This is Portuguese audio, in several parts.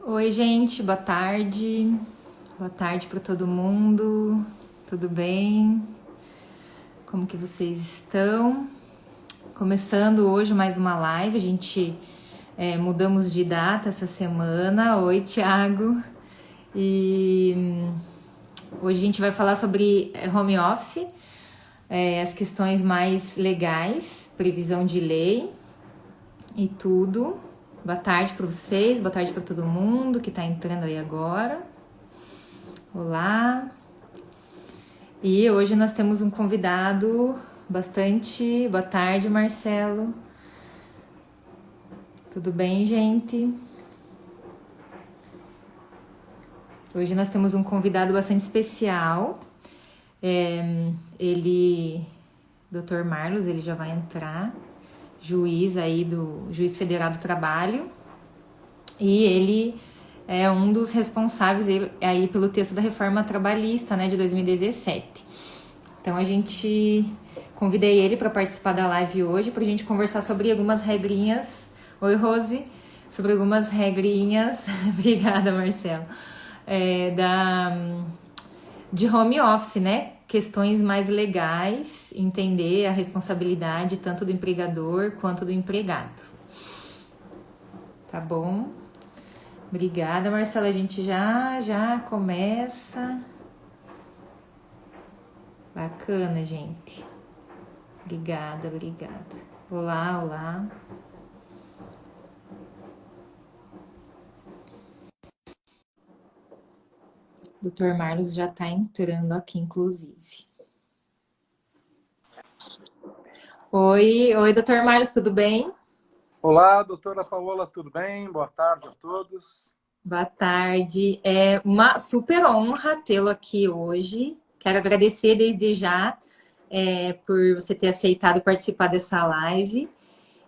Oi, gente, boa tarde. Boa tarde para todo mundo. Tudo bem? Como que vocês estão? Começando hoje mais uma live. A gente mudamos de data essa semana. Oi, Thiago. E hoje a gente vai falar sobre home office, as questões mais legais, previsão de lei e tudo. Boa tarde para vocês, boa tarde para todo mundo que está entrando aí agora. Olá! E hoje nós temos um convidado bastante. Boa tarde, Marcelo. Tudo bem, gente? Hoje nós temos um convidado bastante especial. Ele, Dr. Marlos, ele já vai entrar, juiz federal do trabalho, e ele é um dos responsáveis aí pelo texto da reforma trabalhista, né, de 2017. Então a gente convidei ele para participar da live hoje para a gente conversar sobre algumas regrinhas. Oi, Rose, sobre algumas regrinhas. Obrigada, Marcelo. De home office, né? Questões mais legais, entender a responsabilidade tanto do empregador quanto do empregado. Tá bom? Obrigada, Marcela. A gente já começa. Bacana, gente. Obrigada. Olá. Dr. Marlos já está entrando aqui, inclusive. Oi, Dr. Marlos, tudo bem? Olá, doutora Paola, tudo bem? Boa tarde a todos. Boa tarde. É uma super honra tê-lo aqui hoje. Quero agradecer desde já por você ter aceitado participar dessa live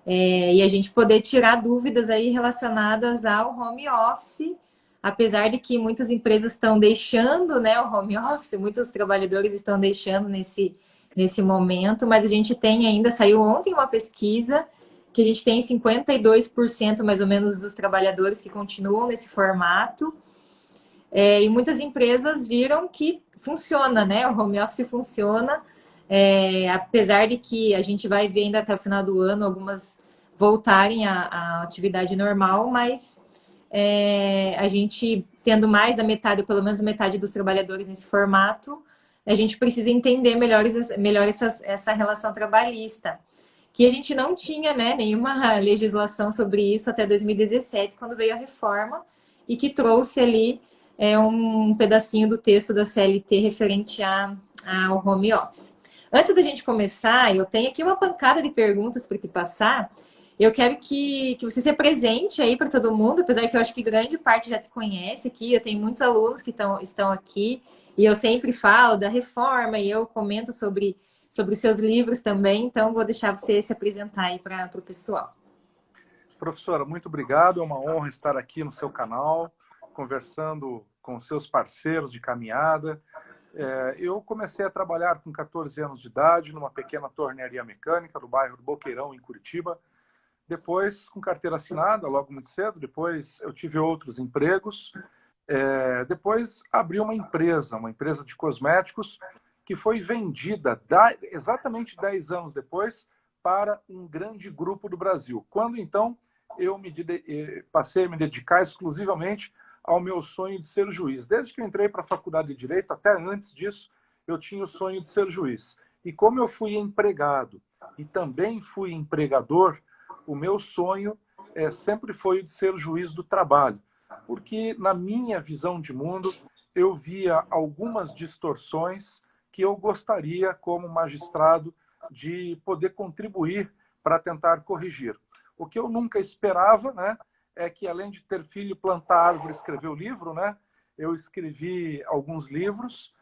e a gente poder tirar dúvidas aí relacionadas ao home office, apesar de que muitas empresas estão deixando, né, o home office, muitos trabalhadores estão deixando nesse momento, mas a gente tem ainda, saiu ontem uma pesquisa que a gente tem 52% mais ou menos dos trabalhadores que continuam nesse formato, e muitas empresas viram que funciona, né? O home office funciona, apesar de que a gente vai ver ainda até o final do ano algumas voltarem à atividade normal, mas a gente tendo mais da metade, ou pelo menos metade dos trabalhadores nesse formato, a gente precisa entender melhor essa relação trabalhista, que a gente não tinha, né, nenhuma legislação sobre isso até 2017, quando veio a reforma, e que trouxe ali um pedacinho do texto da CLT referente ao home office. Antes da gente começar, eu tenho aqui uma pancada de perguntas para te passar. Eu quero que você se apresente aí para todo mundo, apesar que eu acho que grande parte já te conhece aqui. Eu tenho muitos alunos que estão aqui e eu sempre falo da reforma e eu comento sobre os seus livros também. Então, vou deixar você se apresentar aí para o pessoal. Professora, muito obrigado. É uma honra estar aqui no seu canal, conversando com seus parceiros de caminhada. Eu comecei a trabalhar com 14 anos de idade numa pequena tornearia mecânica do bairro do Boqueirão, em Curitiba. Depois, com carteira assinada, logo muito cedo. Depois, eu tive outros empregos. Depois, abri uma empresa de cosméticos, que foi vendida exatamente 10 anos depois para um grande grupo do Brasil. Quando, então, eu passei a me dedicar exclusivamente ao meu sonho de ser juiz. Desde que eu entrei para a faculdade de Direito, até antes disso, eu tinha o sonho de ser juiz. E como eu fui empregado e também fui empregador, o meu sonho sempre foi o de ser juiz do trabalho. Porque, na minha visão de mundo, eu via algumas distorções que eu gostaria, como magistrado, de poder contribuir para tentar corrigir. O que eu nunca esperava, né, é que, além de ter filho e plantar árvore, escrever o livro, né, eu escrevi alguns livros,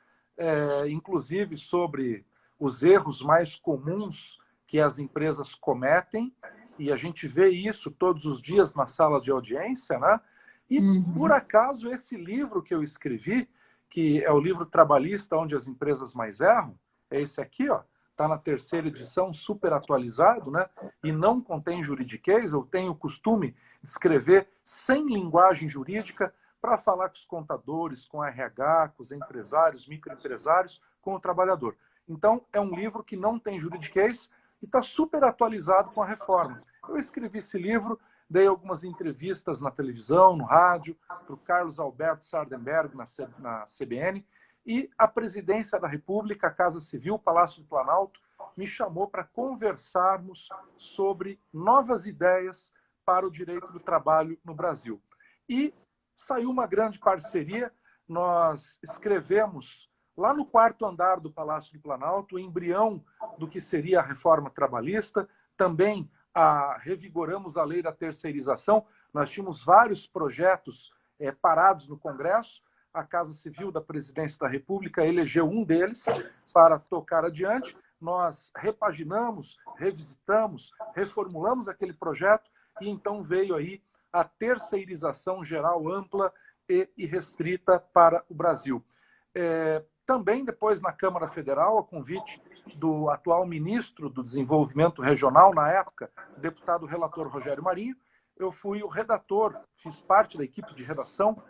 inclusive sobre os erros mais comuns que as empresas cometem, e a gente vê isso todos os dias na sala de audiência, né? E, por acaso, esse livro que eu escrevi, que é o livro trabalhista onde as empresas mais erram, é esse aqui, ó, está na terceira edição, super atualizado, né? E não contém juridiquês. Eu tenho o costume de escrever sem linguagem jurídica para falar com os contadores, com a RH, com os empresários, microempresários, com o trabalhador. Então, é um livro que não tem juridiquês e está super atualizado com a reforma. Eu escrevi esse livro, dei algumas entrevistas na televisão, no rádio, para o Carlos Alberto Sardenberg, na CBN, e a Presidência da República, a Casa Civil, o Palácio do Planalto, me chamou para conversarmos sobre novas ideias para o direito do trabalho no Brasil. E saiu uma grande parceria. Nós escrevemos lá no quarto andar do Palácio do Planalto o embrião do que seria a reforma trabalhista. Também revigoramos a lei da terceirização. Nós tínhamos vários projetos parados no Congresso. A Casa Civil da Presidência da República elegeu um deles para tocar adiante. Nós repaginamos, revisitamos, reformulamos aquele projeto e então veio aí a terceirização geral ampla e irrestrita para o Brasil. Também depois na Câmara Federal, a convite do atual ministro do Desenvolvimento Regional, na época, deputado relator Rogério Marinho, eu fui o redator, fiz parte da equipe de redação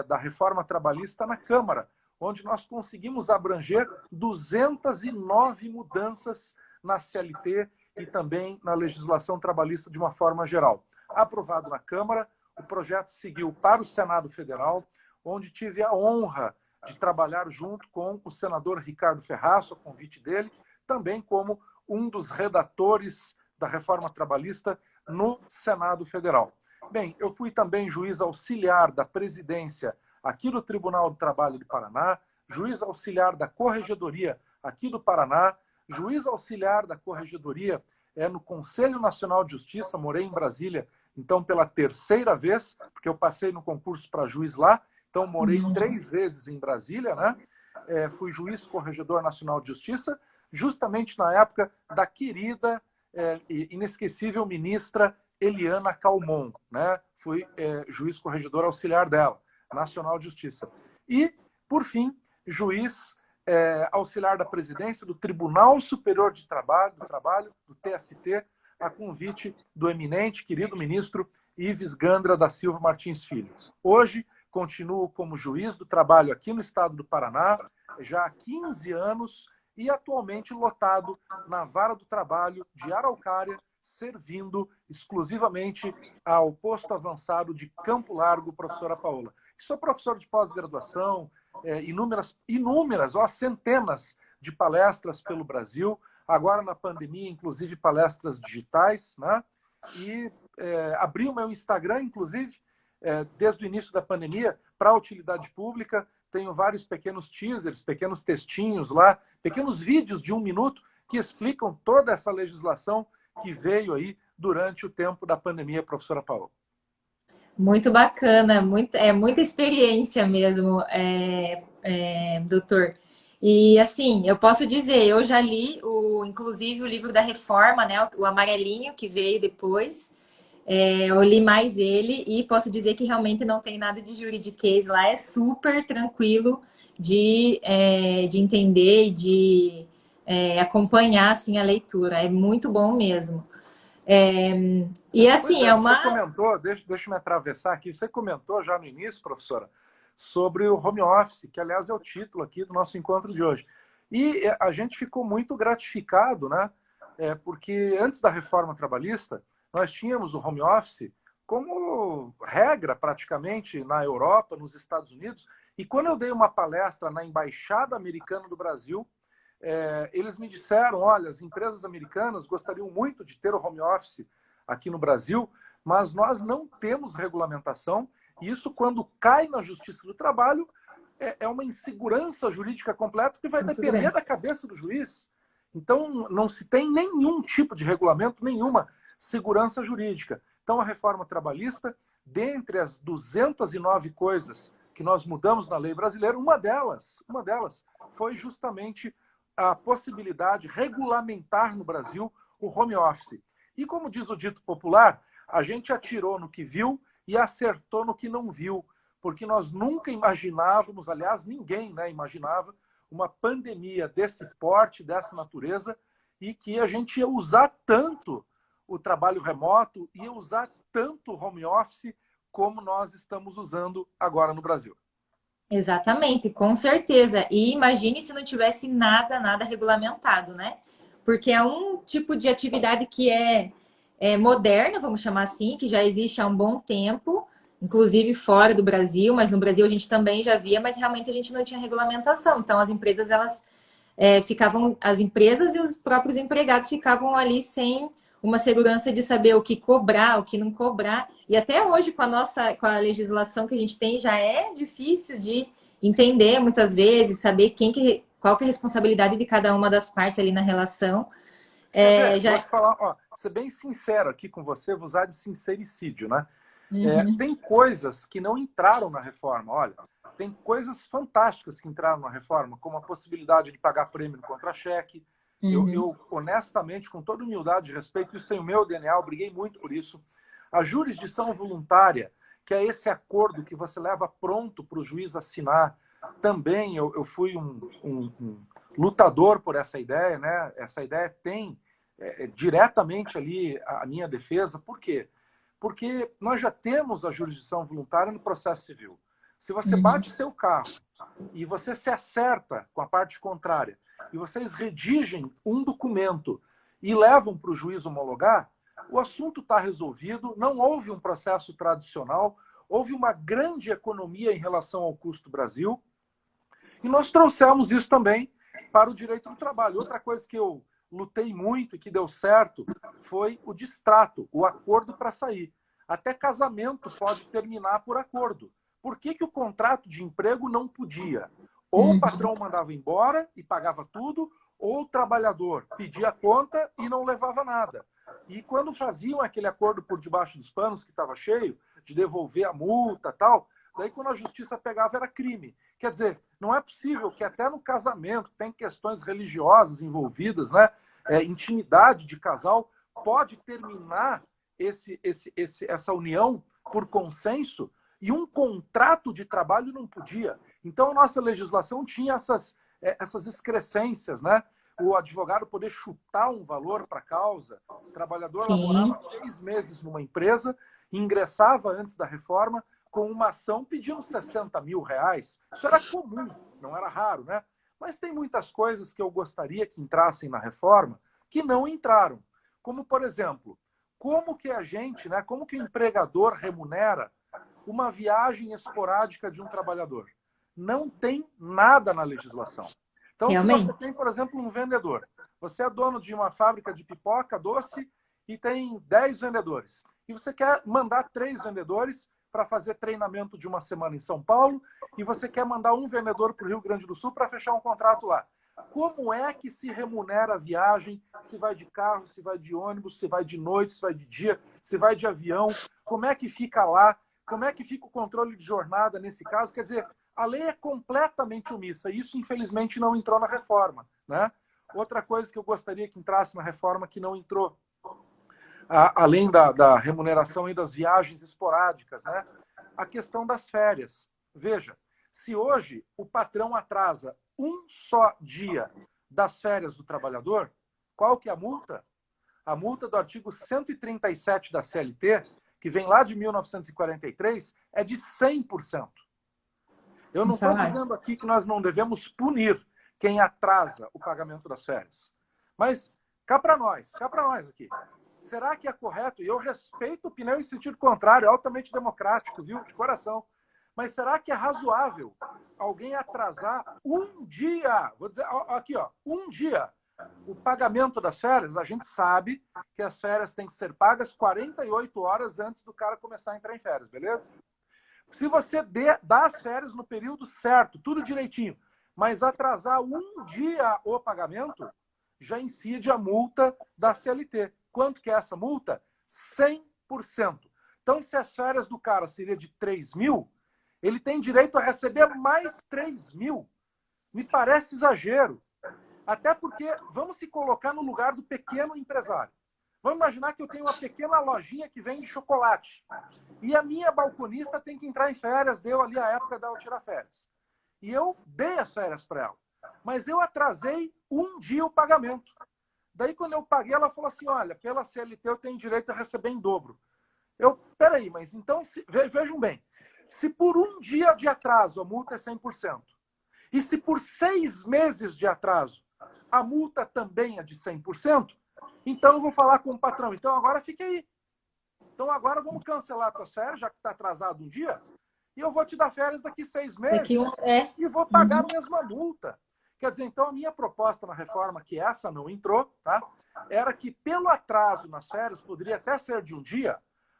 da reforma trabalhista na Câmara, onde nós conseguimos abranger 209 mudanças na CLT e também na legislação trabalhista de uma forma geral. Aprovado na Câmara, o projeto seguiu para o Senado Federal, onde tive a honra de trabalhar junto com o senador Ricardo Ferraço, a convite dele, também como um dos redatores da reforma trabalhista no Senado Federal. Bem, eu fui também juiz auxiliar da presidência aqui do Tribunal do Trabalho do Paraná, juiz auxiliar da Corregedoria aqui do Paraná, juiz auxiliar da Corregedoria no Conselho Nacional de Justiça, morei em Brasília, então pela terceira vez, porque eu passei no concurso para juiz lá, então morei 3 vezes em Brasília, né? Fui juiz corregedor nacional de justiça, justamente na época da querida e inesquecível ministra Eliana Calmon, né? Fui juiz corregedor auxiliar dela, nacional de justiça. E, por fim, juiz auxiliar da presidência do Tribunal Superior de Trabalho, do TST, a convite do eminente, querido ministro Ives Gandra da Silva Martins Filho. Hoje, continuo como juiz do trabalho aqui no estado do Paraná, já há 15 anos, e atualmente lotado na Vara do Trabalho de Araucária, servindo exclusivamente ao posto avançado de Campo Largo, professora Paola. Sou professor de pós-graduação, inúmeras, centenas de palestras pelo Brasil, agora na pandemia, inclusive palestras digitais, né? E abri o meu Instagram, inclusive, desde o início da pandemia, para a utilidade pública. Tenho vários pequenos teasers, pequenos textinhos lá, pequenos vídeos de 1 minuto que explicam toda essa legislação que veio aí durante o tempo da pandemia, professora Paola. Muito bacana, muita experiência mesmo, doutor. E assim, eu posso dizer, eu já li, inclusive, o livro da Reforma, né, o amarelinho que veio depois. Eu li mais ele e posso dizer que realmente não tem nada de juridiquês lá, é super tranquilo de entender e de acompanhar assim, a leitura, é muito bom mesmo. E assim, Você comentou, deixa eu me atravessar aqui, você comentou já no início, professora, sobre o home office, que aliás é o título aqui do nosso encontro de hoje. E a gente ficou muito gratificado, né? Porque antes da reforma trabalhista, nós tínhamos o home office como regra praticamente na Europa, nos Estados Unidos. E quando eu dei uma palestra na Embaixada Americana do Brasil, eles me disseram, olha, as empresas americanas gostariam muito de ter o home office aqui no Brasil, mas nós não temos regulamentação. E isso, quando cai na Justiça do Trabalho, é uma insegurança jurídica completa que vai depender da cabeça do juiz. Então, não se tem nenhum tipo de regulamento, nenhuma segurança jurídica. Então, a reforma trabalhista, dentre as 209 coisas que nós mudamos na lei brasileira, uma delas foi justamente a possibilidade de regulamentar no Brasil o home office. E como diz o dito popular, a gente atirou no que viu e acertou no que não viu, porque nós nunca imaginávamos, aliás, ninguém imaginava uma pandemia desse porte, dessa natureza, e que a gente ia usar tanto o trabalho remoto, ia usar tanto o home office como nós estamos usando agora no Brasil. Exatamente, com certeza. E imagine se não tivesse nada regulamentado, né? Porque é um tipo de atividade que é moderna, vamos chamar assim, que já existe há um bom tempo, inclusive fora do Brasil, mas no Brasil a gente também já via, mas realmente a gente não tinha regulamentação. Então as empresas, elas ficavam, as empresas e os próprios empregados ficavam ali sem uma segurança de saber o que cobrar, o que não cobrar. E até hoje, com a legislação que a gente tem, já é difícil de entender muitas vezes, saber qual que é a responsabilidade de cada uma das partes ali na relação. Você vê, vou Já... te falar, ó, ser bem sincero aqui com você, vou usar de sincericídio, né? Uhum, Tem coisas que não entraram na reforma, olha, tem coisas fantásticas que entraram na reforma, como a possibilidade de pagar prêmio no contra-cheque. uhum, Honestamente, com toda humildade e respeito, isso tem o meu DNA, eu briguei muito por isso. A jurisdição voluntária, que é esse acordo que você leva pronto para o juiz assinar, também eu fui um lutador por essa ideia, né? Essa ideia tem diretamente ali a minha defesa. Por quê? Porque nós já temos a jurisdição voluntária no processo civil. Se você uhum. bate seu carro e você se acerta com a parte contrária e vocês redigem um documento e levam para o juiz homologar, o assunto está resolvido, não houve um processo tradicional, houve uma grande economia em relação ao custo Brasil e nós trouxemos isso também para o direito do trabalho. Outra coisa que eu lutei muito e que deu certo foi o distrato, o acordo para sair. Até casamento pode terminar por acordo. Por que o contrato de emprego não podia? Ou o Uhum. patrão mandava embora e pagava tudo, ou o trabalhador pedia conta e não levava nada. E quando faziam aquele acordo por debaixo dos panos, que estava cheio, de devolver a multa e tal, daí quando a justiça pegava era crime. Quer dizer, não é possível que até no casamento tem questões religiosas envolvidas, né? Intimidade de casal, pode terminar essa união por consenso e um contrato de trabalho não podia. Então, a nossa legislação tinha essas excrescências, né? O advogado poder chutar um valor para a causa. O trabalhador Sim, laborava 6 meses numa empresa, ingressava antes da reforma com uma ação pedindo 60 mil reais. Isso era comum, não era raro, né? Mas tem muitas coisas que eu gostaria que entrassem na reforma que não entraram. Como, por exemplo, como que a gente, né, como que o empregador remunera uma viagem esporádica de um trabalhador? Não tem nada na legislação. Então, se você realmente. tem, por exemplo, um vendedor, você é dono de uma fábrica de pipoca doce e tem 10 vendedores, e você quer mandar 3 vendedores para fazer treinamento de uma semana em São Paulo, e você quer mandar um vendedor para o Rio Grande do Sul para fechar um contrato lá. Como é que se remunera a viagem? Se vai de carro, se vai de ônibus, se vai de noite, se vai de dia, se vai de avião? Como é que fica lá? Como é que fica o controle de jornada nesse caso? Quer dizer, a lei é completamente omissa. E isso, infelizmente, não entrou na reforma, né? Outra coisa que eu gostaria que entrasse na reforma que não entrou, além da remuneração e das viagens esporádicas, né? A questão das férias. Veja, se hoje o patrão atrasa um só dia das férias do trabalhador, qual que é a multa? A multa do artigo 137 da CLT, que vem lá de 1943, é de 100%. Eu Um não estou salário. dizendo aqui que nós não devemos punir quem atrasa o pagamento das férias. Mas cá para nós aqui. Será que é correto? E eu respeito a opinião em sentido contrário, altamente democrático, viu? De coração. Mas será que é razoável alguém atrasar um dia? Vou dizer aqui, ó, um dia. O pagamento das férias, a gente sabe que as férias têm que ser pagas 48 horas antes do cara começar a entrar em férias, beleza? Se você dá as férias no período certo, tudo direitinho, mas atrasar um dia o pagamento, já incide a multa da CLT. Quanto que é essa multa? 100%. Então, se as férias do cara seria de 3 mil, ele tem direito a receber mais 3 mil. Me parece exagero. Até porque vamos se colocar no lugar do pequeno empresário. Vamos imaginar que eu tenho uma pequena lojinha que vende chocolate. E a minha balconista tem que entrar em férias, deu ali a época dela tirar férias. E eu dei as férias para ela. mas eu atrasei um dia o pagamento. Daí, quando eu paguei, ela falou assim, olha, pela CLT eu tenho direito a receber em dobro. Peraí, mas então, vejam bem, se por um dia de atraso a multa é 100%, e se por 6 meses de atraso a multa também é de 100%, então eu vou falar com o patrão. Então agora fique aí. Então agora vamos cancelar a tua férias, já que está atrasado um dia, e eu vou te dar férias daqui 6 Daqui meses e vou pagar a mesma multa. Quer dizer, então a minha proposta na reforma, que essa não entrou, tá? Era que pelo atraso nas férias, poderia até ser de um dia,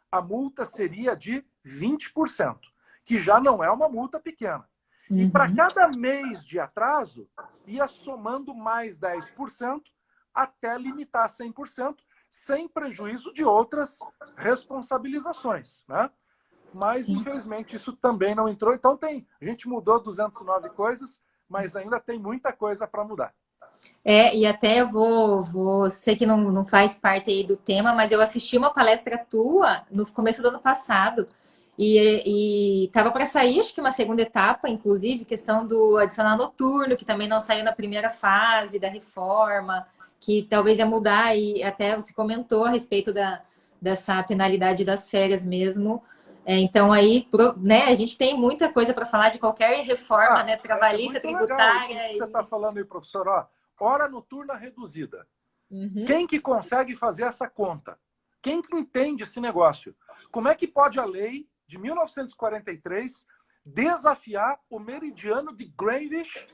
a multa seria de 20%, que já não é uma multa pequena. E para cada mês de atraso, ia somando mais 10% até limitar 100%, sem prejuízo de outras responsabilizações, né? Mas, Sim. infelizmente, isso também não entrou. Então, a gente mudou 209 coisas, mas ainda tem muita coisa para mudar. E até eu sei que não faz parte aí do tema, mas eu assisti uma palestra tua no começo do ano passado e tava para sair, acho que uma segunda etapa, inclusive, questão do adicional noturno, que também não saiu na primeira fase da reforma, que talvez ia mudar, e até você comentou a respeito dessa penalidade das férias mesmo. Então aí, né, a gente tem muita coisa para falar de qualquer reforma, né, trabalhista, muito legal tributária. isso que você está falando aí, professor. Ó, hora noturna reduzida. Quem que consegue fazer essa conta? Quem que entende esse negócio? Como é que pode a lei de 1943 desafiar o meridiano de Greenwich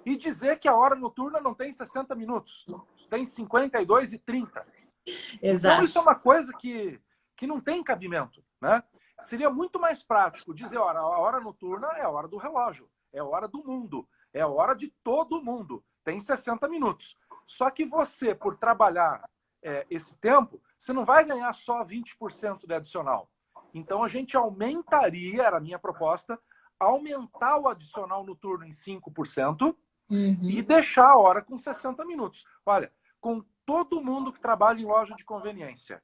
e dizer que a hora noturna não tem 60 minutos, tem 52 e 30? Então, isso é uma coisa que não tem cabimento, né? Seria muito mais prático dizer, olha, a hora noturna é a hora do relógio, é a hora do mundo, é a hora de todo mundo, tem 60 minutos. Só que você, por trabalhar esse tempo, você não vai ganhar só 20% de adicional. Então, a gente aumentaria, era a minha proposta, aumentar o adicional noturno em 5% e deixar a hora com 60 minutos. Olha, com todo mundo que trabalha em loja de conveniência,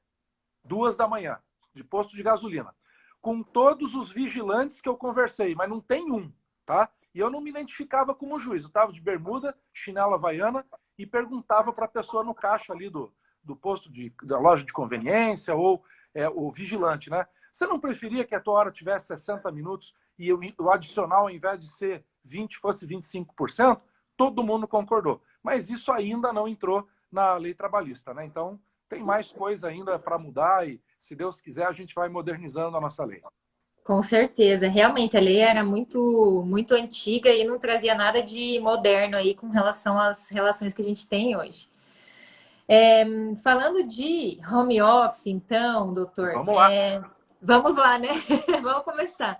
2 da manhã, de posto de gasolina, com todos os vigilantes que eu conversei, mas não tem um, tá? E eu não me identificava como juiz. Eu estava de bermuda, chinela havaiana e perguntava para a pessoa no caixa ali do posto da loja de conveniência ou o vigilante, né? Você não preferia que a tua hora tivesse 60 minutos e o adicional, ao invés de ser 20, fosse 25%? Todo mundo concordou. Mas isso ainda não entrou na lei trabalhista, né? Então, tem mais coisa ainda para mudar e, se Deus quiser, a gente vai modernizando a nossa lei. Com certeza, realmente a lei era muito antiga e não trazia nada de moderno aí com relação às relações que a gente tem hoje. Falando de home office, então, doutor, Vamos lá. Vamos lá, né? Vamos começar.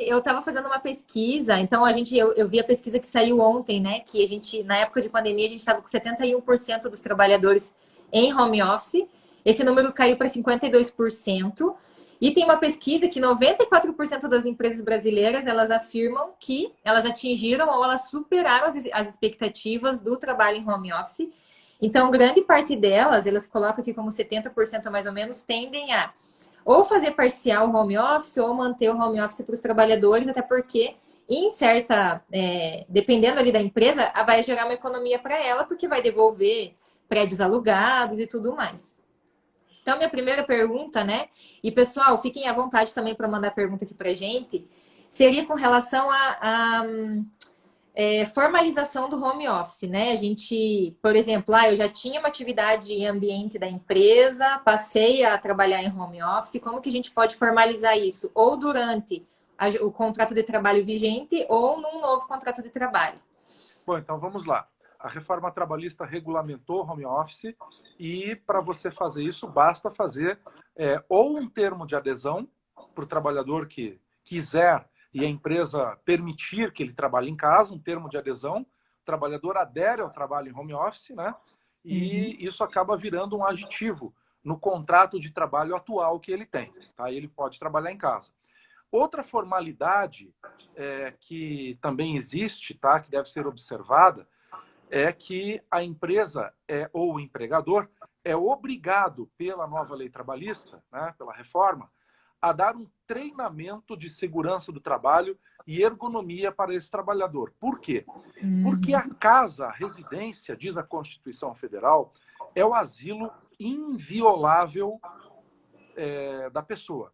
Eu estava fazendo uma pesquisa, então eu vi a pesquisa que saiu ontem, né? Que a gente, na época de pandemia, a gente estava com 71% dos trabalhadores em home office. Esse número caiu para 52%. E tem uma pesquisa que 94% das empresas brasileiras, elas afirmam que elas atingiram ou elas superaram as expectativas do trabalho em home office. Então, grande parte delas, elas colocam aqui como 70% mais ou menos, tendem a ou fazer parcial home office ou manter o home office para os trabalhadores, até porque dependendo ali da empresa, vai gerar uma economia para ela, porque vai devolver prédios alugados e tudo mais. Então, minha primeira pergunta, né? E pessoal, fiquem à vontade também para mandar pergunta aqui para gente. Seria com relação a formalização do home office, né? A gente, por exemplo, eu já tinha uma atividade em ambiente da empresa, passei a trabalhar em home office. Como que a gente pode formalizar isso? Ou durante o contrato de trabalho vigente ou num novo contrato de trabalho? Bom, então vamos lá. A reforma trabalhista regulamentou home office e para você fazer isso, basta fazer ou um termo de adesão para o trabalhador que quiser e a empresa permitir que ele trabalhe em casa, um termo de adesão, o trabalhador adere ao trabalho em home office, né? E isso acaba virando um aditivo no contrato de trabalho atual que ele tem, tá? Ele pode trabalhar em casa. Outra formalidade que também existe, tá? Que deve ser observada, é que a empresa ou o empregador é obrigado pela nova lei trabalhista, né? Pela reforma, a dar um treinamento de segurança do trabalho e ergonomia para esse trabalhador. Por quê? Porque a casa, a residência, diz a Constituição Federal, é o asilo inviolável da pessoa.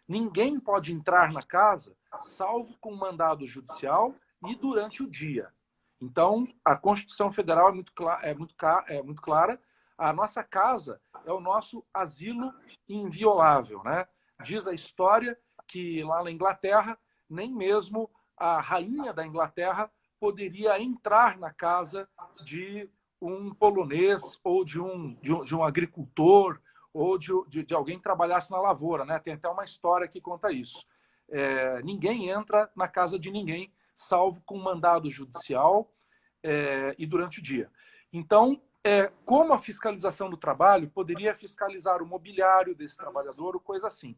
Ninguém pode entrar na casa salvo com mandado judicial e durante o dia. Então, a Constituição Federal é muito clara. A nossa casa é o nosso asilo inviolável, né? Diz a história que lá na Inglaterra, nem mesmo a rainha da Inglaterra poderia entrar na casa de um polonês ou de um agricultor ou de alguém que trabalhasse na lavoura, né? Tem até uma história que conta isso. Ninguém entra na casa de ninguém, salvo com mandado judicial e durante o dia. Então, como a fiscalização do trabalho poderia fiscalizar o mobiliário desse trabalhador ou coisa assim.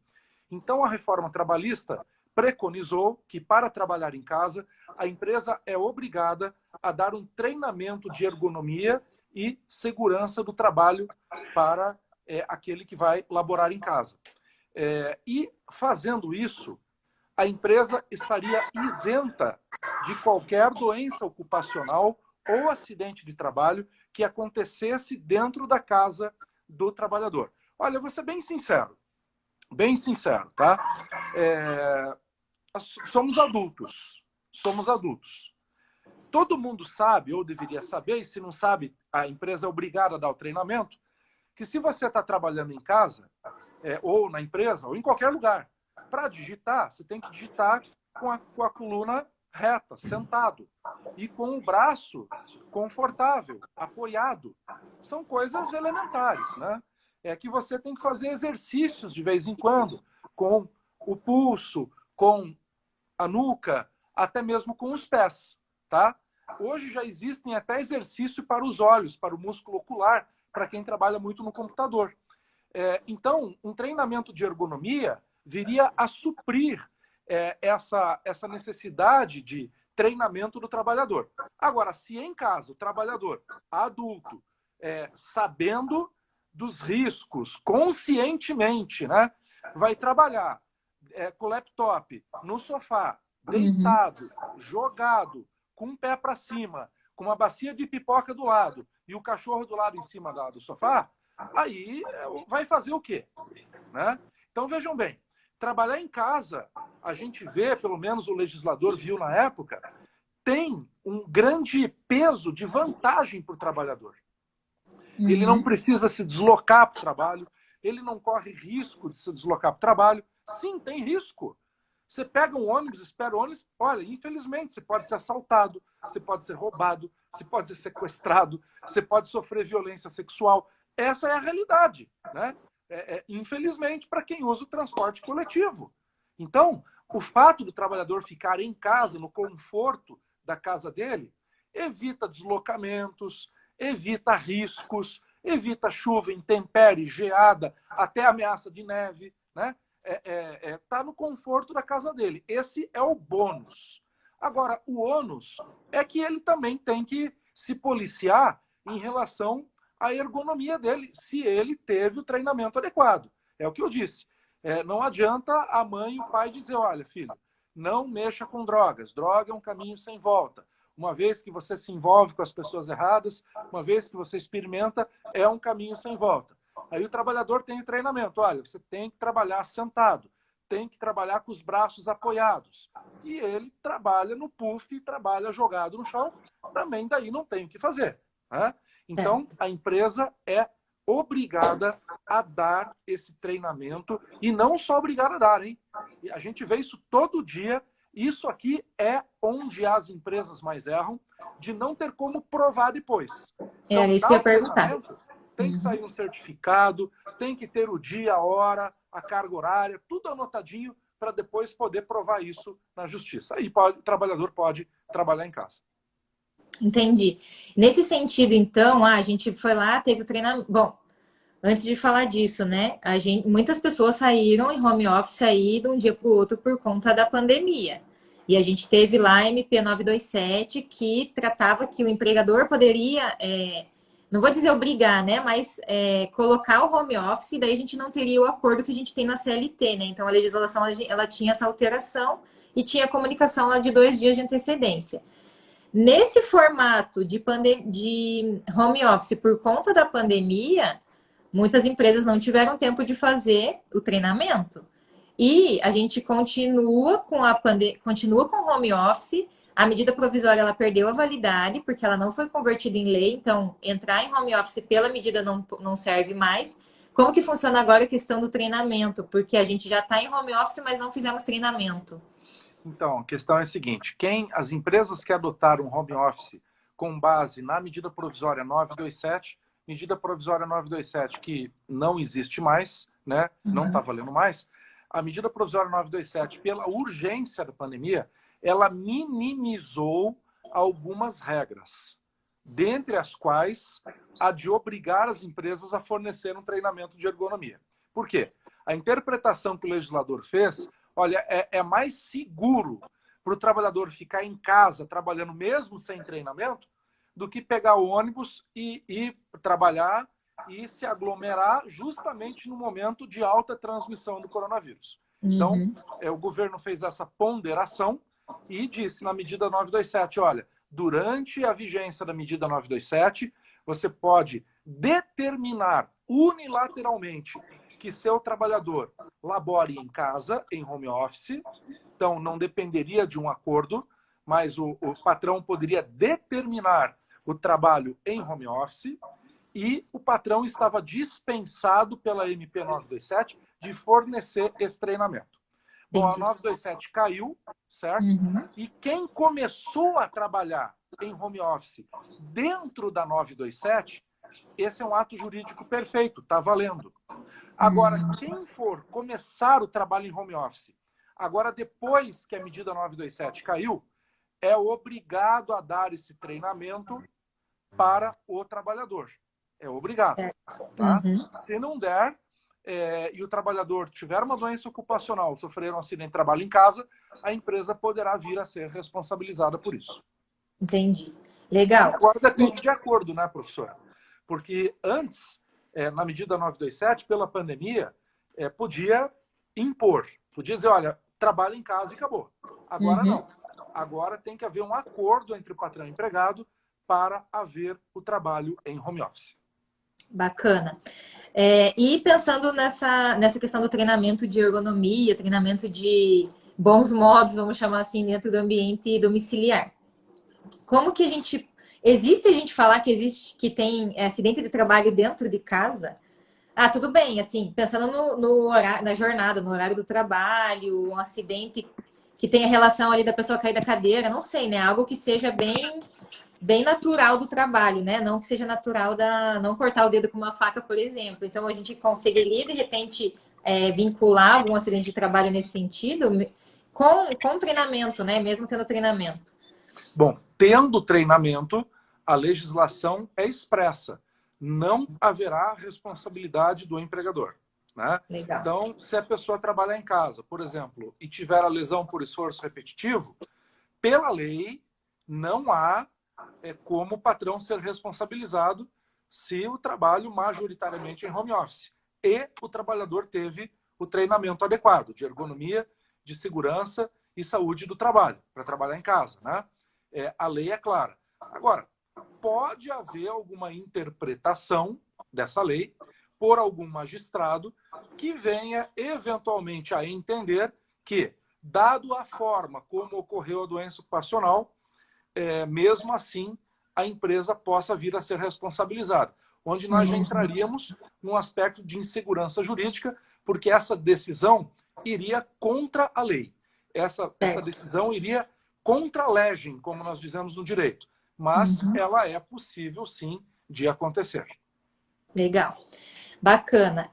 Então, a reforma trabalhista preconizou que, para trabalhar em casa, a empresa é obrigada a dar um treinamento de ergonomia e segurança do trabalho para aquele que vai laborar em casa. E, fazendo isso, a empresa estaria isenta de qualquer doença ocupacional ou acidente de trabalho que acontecesse dentro da casa do trabalhador. Olha, eu vou ser bem sincero, tá? Somos adultos. Todo mundo sabe, ou deveria saber, e se não sabe, a empresa é obrigada a dar o treinamento, que se você está trabalhando em casa, ou na empresa, ou em qualquer lugar, para digitar, você tem que digitar com a coluna reta, sentado, e com o braço confortável, apoiado. São coisas elementares, né? Que você tem que fazer exercícios de vez em quando, com o pulso, com a nuca, até mesmo com os pés, tá? Hoje já existem até exercício para os olhos, para o músculo ocular, para quem trabalha muito no computador. Então, um treinamento de ergonomia viria a suprir essa necessidade de treinamento do trabalhador. Agora, se em casa o trabalhador adulto, sabendo dos riscos, conscientemente, né, vai trabalhar com o laptop no sofá, deitado, jogado, com o pé para cima, com uma bacia de pipoca do lado e o cachorro do lado em cima do sofá, aí vai fazer o quê? Né? Então, vejam bem, trabalhar em casa, a gente vê, pelo menos o legislador viu na época, tem um grande peso de vantagem para o trabalhador. Ele não precisa se deslocar para o trabalho, ele não corre risco de se deslocar para o trabalho. Sim, tem risco. Você pega um ônibus, espera o ônibus, olha, infelizmente, você pode ser assaltado, você pode ser roubado, você pode ser sequestrado, você pode sofrer violência sexual. Essa é a realidade, né? Infelizmente, para quem usa o transporte coletivo. Então, o fato do trabalhador ficar em casa, no conforto da casa dele, evita deslocamentos, evita riscos, evita chuva, intempérie, geada, até ameaça de neve, né? Tá no conforto da casa dele. Esse é o bônus. Agora, o ônus é que ele também tem que se policiar em relação à ergonomia dele, se ele teve o treinamento adequado. É o que eu disse. Não adianta a mãe e o pai dizer, olha, filho, não mexa com drogas. Droga é um caminho sem volta. Uma vez que você se envolve com as pessoas erradas, uma vez que você experimenta, é um caminho sem volta. Aí o trabalhador tem o treinamento. Olha, você tem que trabalhar sentado, tem que trabalhar com os braços apoiados. E ele trabalha no puff, trabalha jogado no chão, também daí não tem o que fazer. Né? Então, a empresa é obrigada a dar esse treinamento, e não só obrigada a dar, hein? A gente vê isso todo dia. Isso aqui é onde as empresas mais erram, de não ter como provar depois. Então, Era isso que eu ia perguntar. Tem que sair um certificado, tem que ter o dia, a hora, a carga horária, tudo anotadinho para depois poder provar isso na justiça. Aí o trabalhador pode trabalhar em casa. Entendi. Nesse sentido, então, a gente foi lá, teve o treinamento. Bom, antes de falar disso, né? Muitas pessoas saíram em home office aí de um dia para o outro por conta da pandemia. E a gente teve lá a MP 927, que tratava que o empregador poderia não vou dizer obrigar, né? Mas colocar o home office, daí a gente não teria o acordo que a gente tem na CLT, né? Então a legislação ela tinha essa alteração e tinha a comunicação lá de 2 dias de antecedência. Nesse formato de home office por conta da pandemia, muitas empresas não tiveram tempo de fazer o treinamento. E a gente continua continua com home office. A medida provisória ela perdeu a validade porque ela não foi convertida em lei, então entrar em home office pela medida não serve mais. Como que funciona agora a questão do treinamento? Porque a gente já está em home office, mas não fizemos treinamento. Então, a questão é a seguinte: as empresas que adotaram home office com base na medida provisória 927, medida provisória 927 que não existe mais, né? Não está valendo mais, a medida provisória 927, pela urgência da pandemia, ela minimizou algumas regras, dentre as quais a de obrigar as empresas a fornecer um treinamento de ergonomia. Por quê? A interpretação que o legislador fez, olha, é mais seguro para o trabalhador ficar em casa trabalhando mesmo sem treinamento do que pegar o ônibus e ir trabalhar e se aglomerar justamente no momento de alta transmissão do coronavírus. Então, o governo fez essa ponderação e disse na medida 927, olha, durante a vigência da medida 927, você pode determinar unilateralmente que seu trabalhador labore em casa, em home office, então não dependeria de um acordo, mas o patrão poderia determinar o trabalho em home office e o patrão estava dispensado pela MP 927 de fornecer esse treinamento. Bom, a 927 caiu, certo? E quem começou a trabalhar em home office dentro da 927, esse é um ato jurídico perfeito, está valendo. Agora, quem for começar o trabalho em home office, agora depois que a medida 927 caiu, é obrigado a dar esse treinamento para o trabalhador. É obrigado. Tá? Se não der, e o trabalhador tiver uma doença ocupacional, sofrer um acidente de trabalho em casa, a empresa poderá vir a ser responsabilizada por isso. Entendi. Legal. Agora depende de acordo, né, professora? Porque antes, na medida 927, pela pandemia, podia impor. Podia dizer, olha, trabalha em casa e acabou. Agora não. Agora tem que haver um acordo entre o patrão e o empregado para haver o trabalho em home office. Bacana. E pensando nessa questão do treinamento de ergonomia, treinamento de bons modos, vamos chamar assim, dentro do ambiente domiciliar. Como que a gente... Existe a gente falar que tem acidente de trabalho dentro de casa? Ah, tudo bem, assim, pensando no horário, na jornada, no horário do trabalho, um acidente que tenha relação ali da pessoa cair da cadeira, não sei, né? Algo que seja bem natural do trabalho, né? Não que seja natural não cortar o dedo com uma faca, por exemplo. Então, a gente conseguiria, de repente, vincular algum acidente de trabalho nesse sentido com treinamento, né? Mesmo tendo treinamento. Bom, tendo treinamento, a legislação é expressa. Não haverá responsabilidade do empregador. Né? Legal. Então, se a pessoa trabalhar em casa, por exemplo, e tiver a lesão por esforço repetitivo, pela lei, não há como o patrão ser responsabilizado se o trabalho majoritariamente é em home office. E o trabalhador teve o treinamento adequado de ergonomia, de segurança e saúde do trabalho, para trabalhar em casa. Né? A lei é clara. Agora, pode haver alguma interpretação dessa lei por algum magistrado que venha eventualmente a entender que, dado a forma como ocorreu a doença ocupacional, mesmo assim a empresa possa vir a ser responsabilizada, onde nós já entraríamos num aspecto de insegurança jurídica, porque essa decisão iria contra a lei. Essa decisão iria contra a legem, como nós dizemos no direito. Mas ela é possível, sim, de acontecer. Legal. Bacana.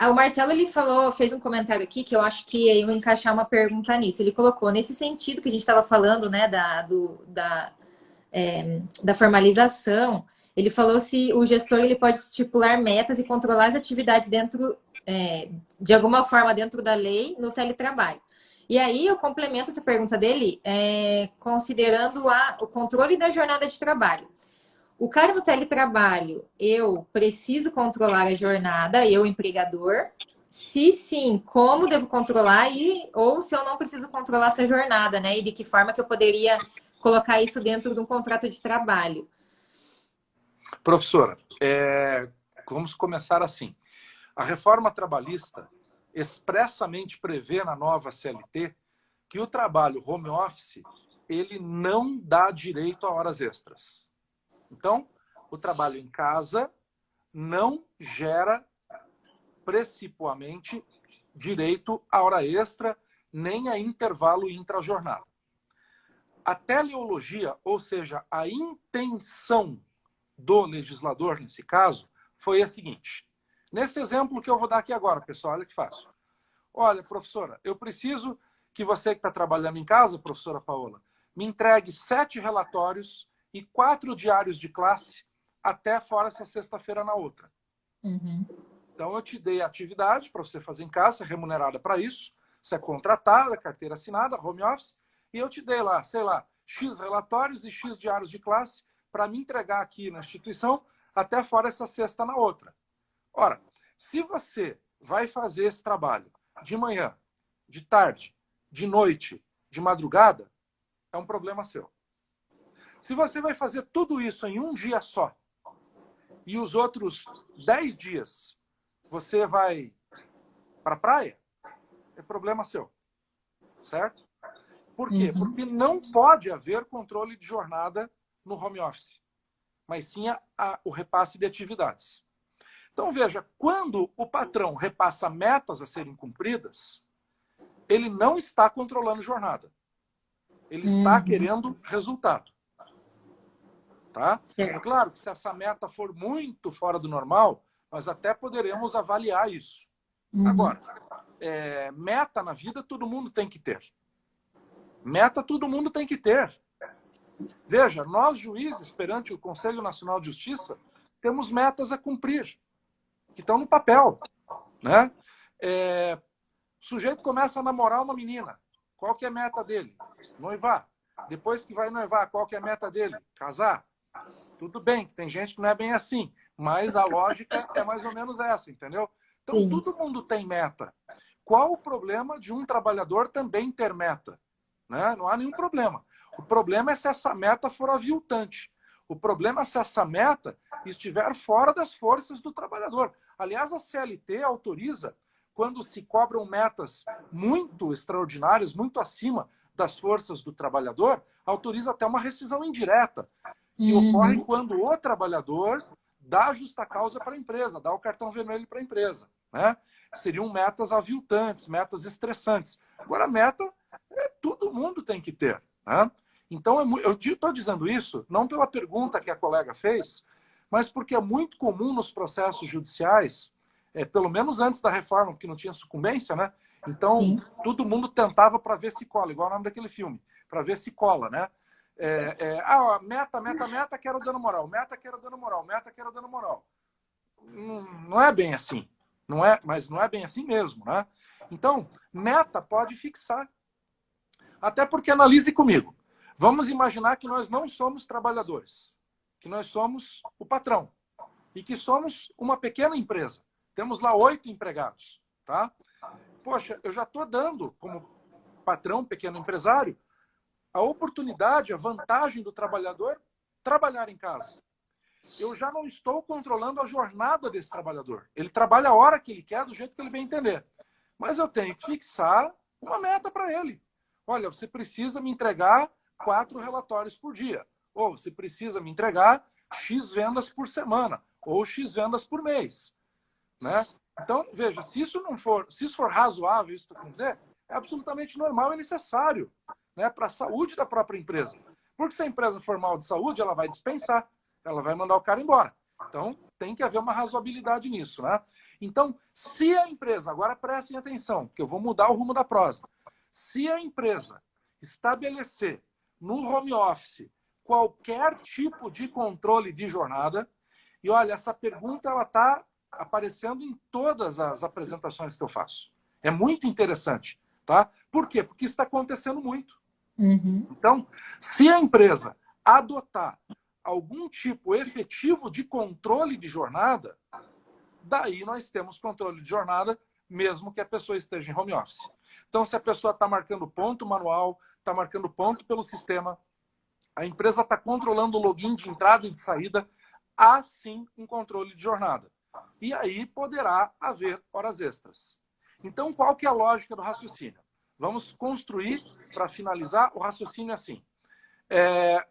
O Marcelo ele fez um comentário aqui que eu acho que eu vou encaixar uma pergunta nisso. Ele colocou nesse sentido que a gente estava falando, né, da formalização. Ele falou se o gestor ele pode estipular metas e controlar as atividades dentro, de alguma forma, dentro da lei no teletrabalho. E aí eu complemento essa pergunta dele considerando o controle da jornada de trabalho. O cara no teletrabalho, eu preciso controlar a jornada, eu, empregador. Se sim, como devo controlar ou se eu não preciso controlar essa jornada, né? E de que forma que eu poderia colocar isso dentro de um contrato de trabalho? Professora, vamos começar assim. A reforma trabalhista expressamente prevê na nova CLT que o trabalho home office ele não dá direito a horas extras. Então, o trabalho em casa não gera precipuamente direito a hora extra nem a intervalo intrajornada. A teleologia, ou seja, a intenção do legislador nesse caso, foi a seguinte. Nesse exemplo que eu vou dar aqui agora, pessoal, olha que fácil. Olha, professora, eu preciso que você que está trabalhando em casa, professora Paola, me entregue 7 relatórios e 4 diários de classe até fora essa sexta-feira na outra. Uhum. Então, eu te dei a atividade para você fazer em casa, remunerada para isso, você é contratada, carteira assinada, home office, e eu te dei lá, sei lá, X relatórios e X diários de classe para me entregar aqui na instituição até fora essa sexta na outra. Ora, se você vai fazer esse trabalho de manhã, de tarde, de noite, de madrugada, é um problema seu. Se você vai fazer tudo isso em um dia só e os outros 10 dias você vai para a praia, é problema seu. Certo? Por quê? Uhum. Porque não pode haver controle de jornada no home office, mas sim o repasse de atividades. Então, veja, quando o patrão repassa metas a serem cumpridas, ele não está controlando jornada. Ele está Uhum. querendo resultado. Tá? Certo. Claro que se essa meta for muito fora do normal, nós até poderemos avaliar isso. Uhum. Agora, meta na vida todo mundo tem que ter. Meta todo mundo tem que ter. Veja, nós juízes, perante o Conselho Nacional de Justiça, temos metas a cumprir, que estão no papel. Né? O sujeito começa a namorar uma menina. Qual que é a meta dele? Noivar. Depois que vai noivar, qual que é a meta dele? Casar. Tudo bem, que tem gente que não é bem assim, mas a lógica é mais ou menos essa, entendeu? Então, Sim. todo mundo tem meta. Qual o problema de um trabalhador também ter meta? Né? Não há nenhum problema. O problema é se essa meta for aviltante. O problema é se essa meta estiver fora das forças do trabalhador. Aliás, a CLT autoriza, quando se cobram metas muito extraordinárias, muito acima das forças do trabalhador, autoriza até uma rescisão indireta, que ocorre Uhum. quando o trabalhador dá justa causa para a empresa, dá o cartão vermelho para a empresa. Né? Seriam metas aviltantes, metas estressantes. Agora, meta, todo mundo tem que ter. Né? Então, eu estou dizendo isso não pela pergunta que a colega fez, mas porque é muito comum nos processos judiciais, pelo menos antes da reforma, porque não tinha sucumbência, né? Então, Sim. todo mundo tentava para ver se cola, igual o nome daquele filme, para ver se cola, né? Meta, quero dano moral. Meta, quero dano moral. Meta, quero dano moral. Não é bem assim. Não é, mas não é bem assim mesmo, né? Então, meta pode fixar. Até porque, analise comigo. Vamos imaginar que nós não somos trabalhadores, que nós somos o patrão e que somos uma pequena empresa. Temos lá 8 empregados, tá? Poxa, eu já estou dando, como patrão, pequeno empresário, a oportunidade, a vantagem do trabalhador trabalhar em casa. Eu já não estou controlando a jornada desse trabalhador. Ele trabalha a hora que ele quer, do jeito que ele bem entender. Mas eu tenho que fixar uma meta para ele. Olha, você precisa me entregar 4 relatórios por dia. Ou você precisa me entregar X vendas por semana. Ou X vendas por mês. Né? Então, veja, se isso for razoável, isso que eu quero dizer, é absolutamente normal e necessário, né, para a saúde da própria empresa. Porque se a empresa for mal de saúde, ela vai dispensar, ela vai mandar o cara embora. Então, tem que haver uma razoabilidade nisso. Né? Então, se a empresa, agora prestem atenção, que eu vou mudar o rumo da prosa, se a empresa estabelecer no home office qualquer tipo de controle de jornada, e olha, essa pergunta ela está aparecendo em todas as apresentações que eu faço. É muito interessante. Tá? Por quê? Porque isso está acontecendo muito. Uhum. Então, se a empresa adotar algum tipo efetivo de controle de jornada, daí nós temos controle de jornada, mesmo que a pessoa esteja em home office. Então, se a pessoa está marcando ponto manual, está marcando ponto pelo sistema, a empresa está controlando o login de entrada e de saída, há sim um controle de jornada. E aí poderá haver horas extras. Então, qual que é a lógica do raciocínio? Vamos construir, para finalizar, o raciocínio assim.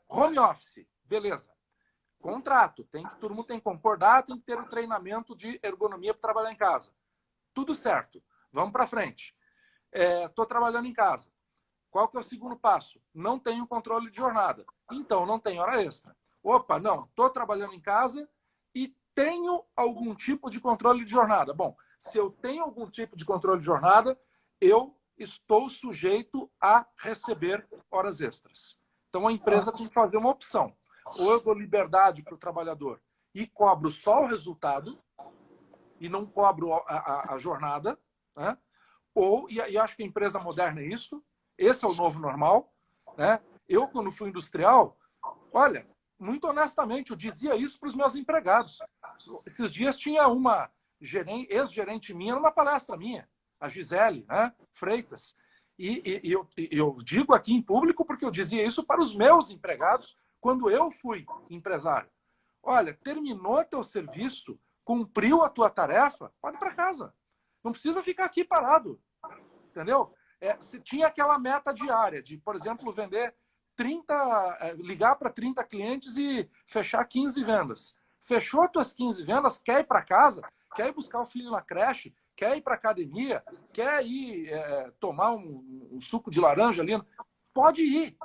Home office, beleza. Contrato, todo mundo tem que concordar, tem que ter um treinamento de ergonomia para trabalhar em casa. Tudo certo, vamos para frente. Estou trabalhando em casa. Qual que é o segundo passo? Não tenho controle de jornada. Então, não tem hora extra. Opa, não, estou trabalhando em casa e tenho algum tipo de controle de jornada. Bom, se eu tenho algum tipo de controle de jornada, eu estou sujeito a receber horas extras. Então, a empresa tem que fazer uma opção. Ou eu dou liberdade para o trabalhador e cobro só o resultado e não cobro a jornada, né? Ou, e acho que a empresa moderna é isso, esse é o novo normal, né? Eu, quando fui industrial, olha, muito honestamente, eu dizia isso para os meus empregados. Esses dias tinha uma ex-gerente minha numa palestra minha, a Gisele, né? Freitas. E eu digo aqui em público porque eu dizia isso para os meus empregados quando eu fui empresário. Olha, terminou teu serviço, cumpriu a tua tarefa, pode ir para casa. Não precisa ficar aqui parado. Entendeu? Se tinha aquela meta diária de, por exemplo, vender 30, ligar para 30 clientes e fechar 15 vendas. Fechou tuas 15 vendas, quer ir para casa, quer ir buscar o filho na creche, quer ir para academia, quer ir tomar um suco de laranja ali. Pode ir.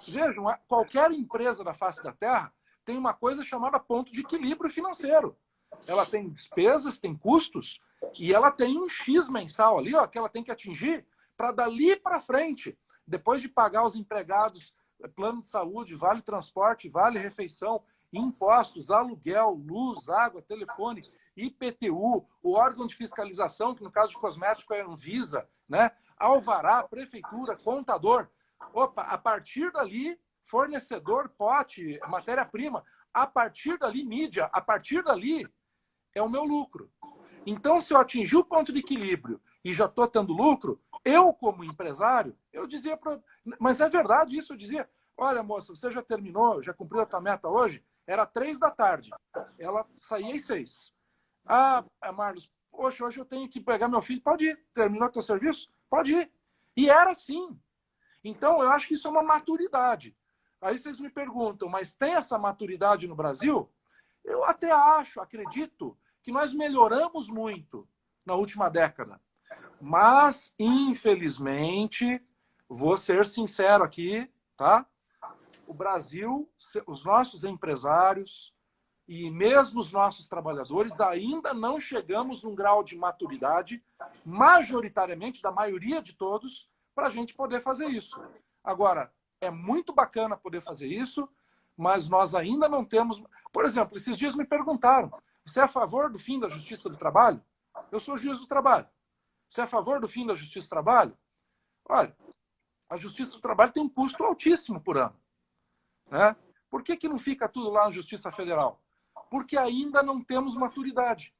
Vejam, qualquer empresa da face da Terra tem uma coisa chamada ponto de equilíbrio financeiro. Ela tem despesas, tem custos, e ela tem um X mensal ali, ó, que ela tem que atingir para dali para frente, depois de pagar os empregados, plano de saúde, vale transporte, vale refeição, impostos, aluguel, luz, água, telefone, IPTU, o órgão de fiscalização, que no caso de cosmético é a Anvisa, né? Alvará, prefeitura, contador. Opa, a partir dali, fornecedor, pote, matéria-prima, a partir dali, mídia, a partir dali é o meu lucro. Então, se eu atingir o ponto de equilíbrio e já estou tendo lucro, eu, como empresário, eu dizia para... Mas é verdade isso, eu dizia, olha, moça, você já terminou, já cumpriu a tua meta hoje? Era 3 da tarde. Ela saía às 6. Ah, Marlos, poxa, hoje eu tenho que pegar meu filho. Pode ir. Terminou teu serviço? Pode ir. E era assim. Então, eu acho que isso é uma maturidade. Aí vocês me perguntam, mas tem essa maturidade no Brasil? Eu até acho, acredito, que nós melhoramos muito na última década. Mas, infelizmente, vou ser sincero aqui, tá? O Brasil, os nossos empresários e mesmo os nossos trabalhadores ainda não chegamos num grau de maturidade, majoritariamente, da maioria de todos, para a gente poder fazer isso. Agora, é muito bacana poder fazer isso, mas nós ainda não temos... Por exemplo, esses dias me perguntaram, você é a favor do fim da Justiça do Trabalho? Eu sou juiz do trabalho. Você é a favor do fim da Justiça do Trabalho? Olha, a Justiça do Trabalho tem um custo altíssimo por ano, né? Por que não fica tudo lá na Justiça Federal? Porque ainda não temos maturidade.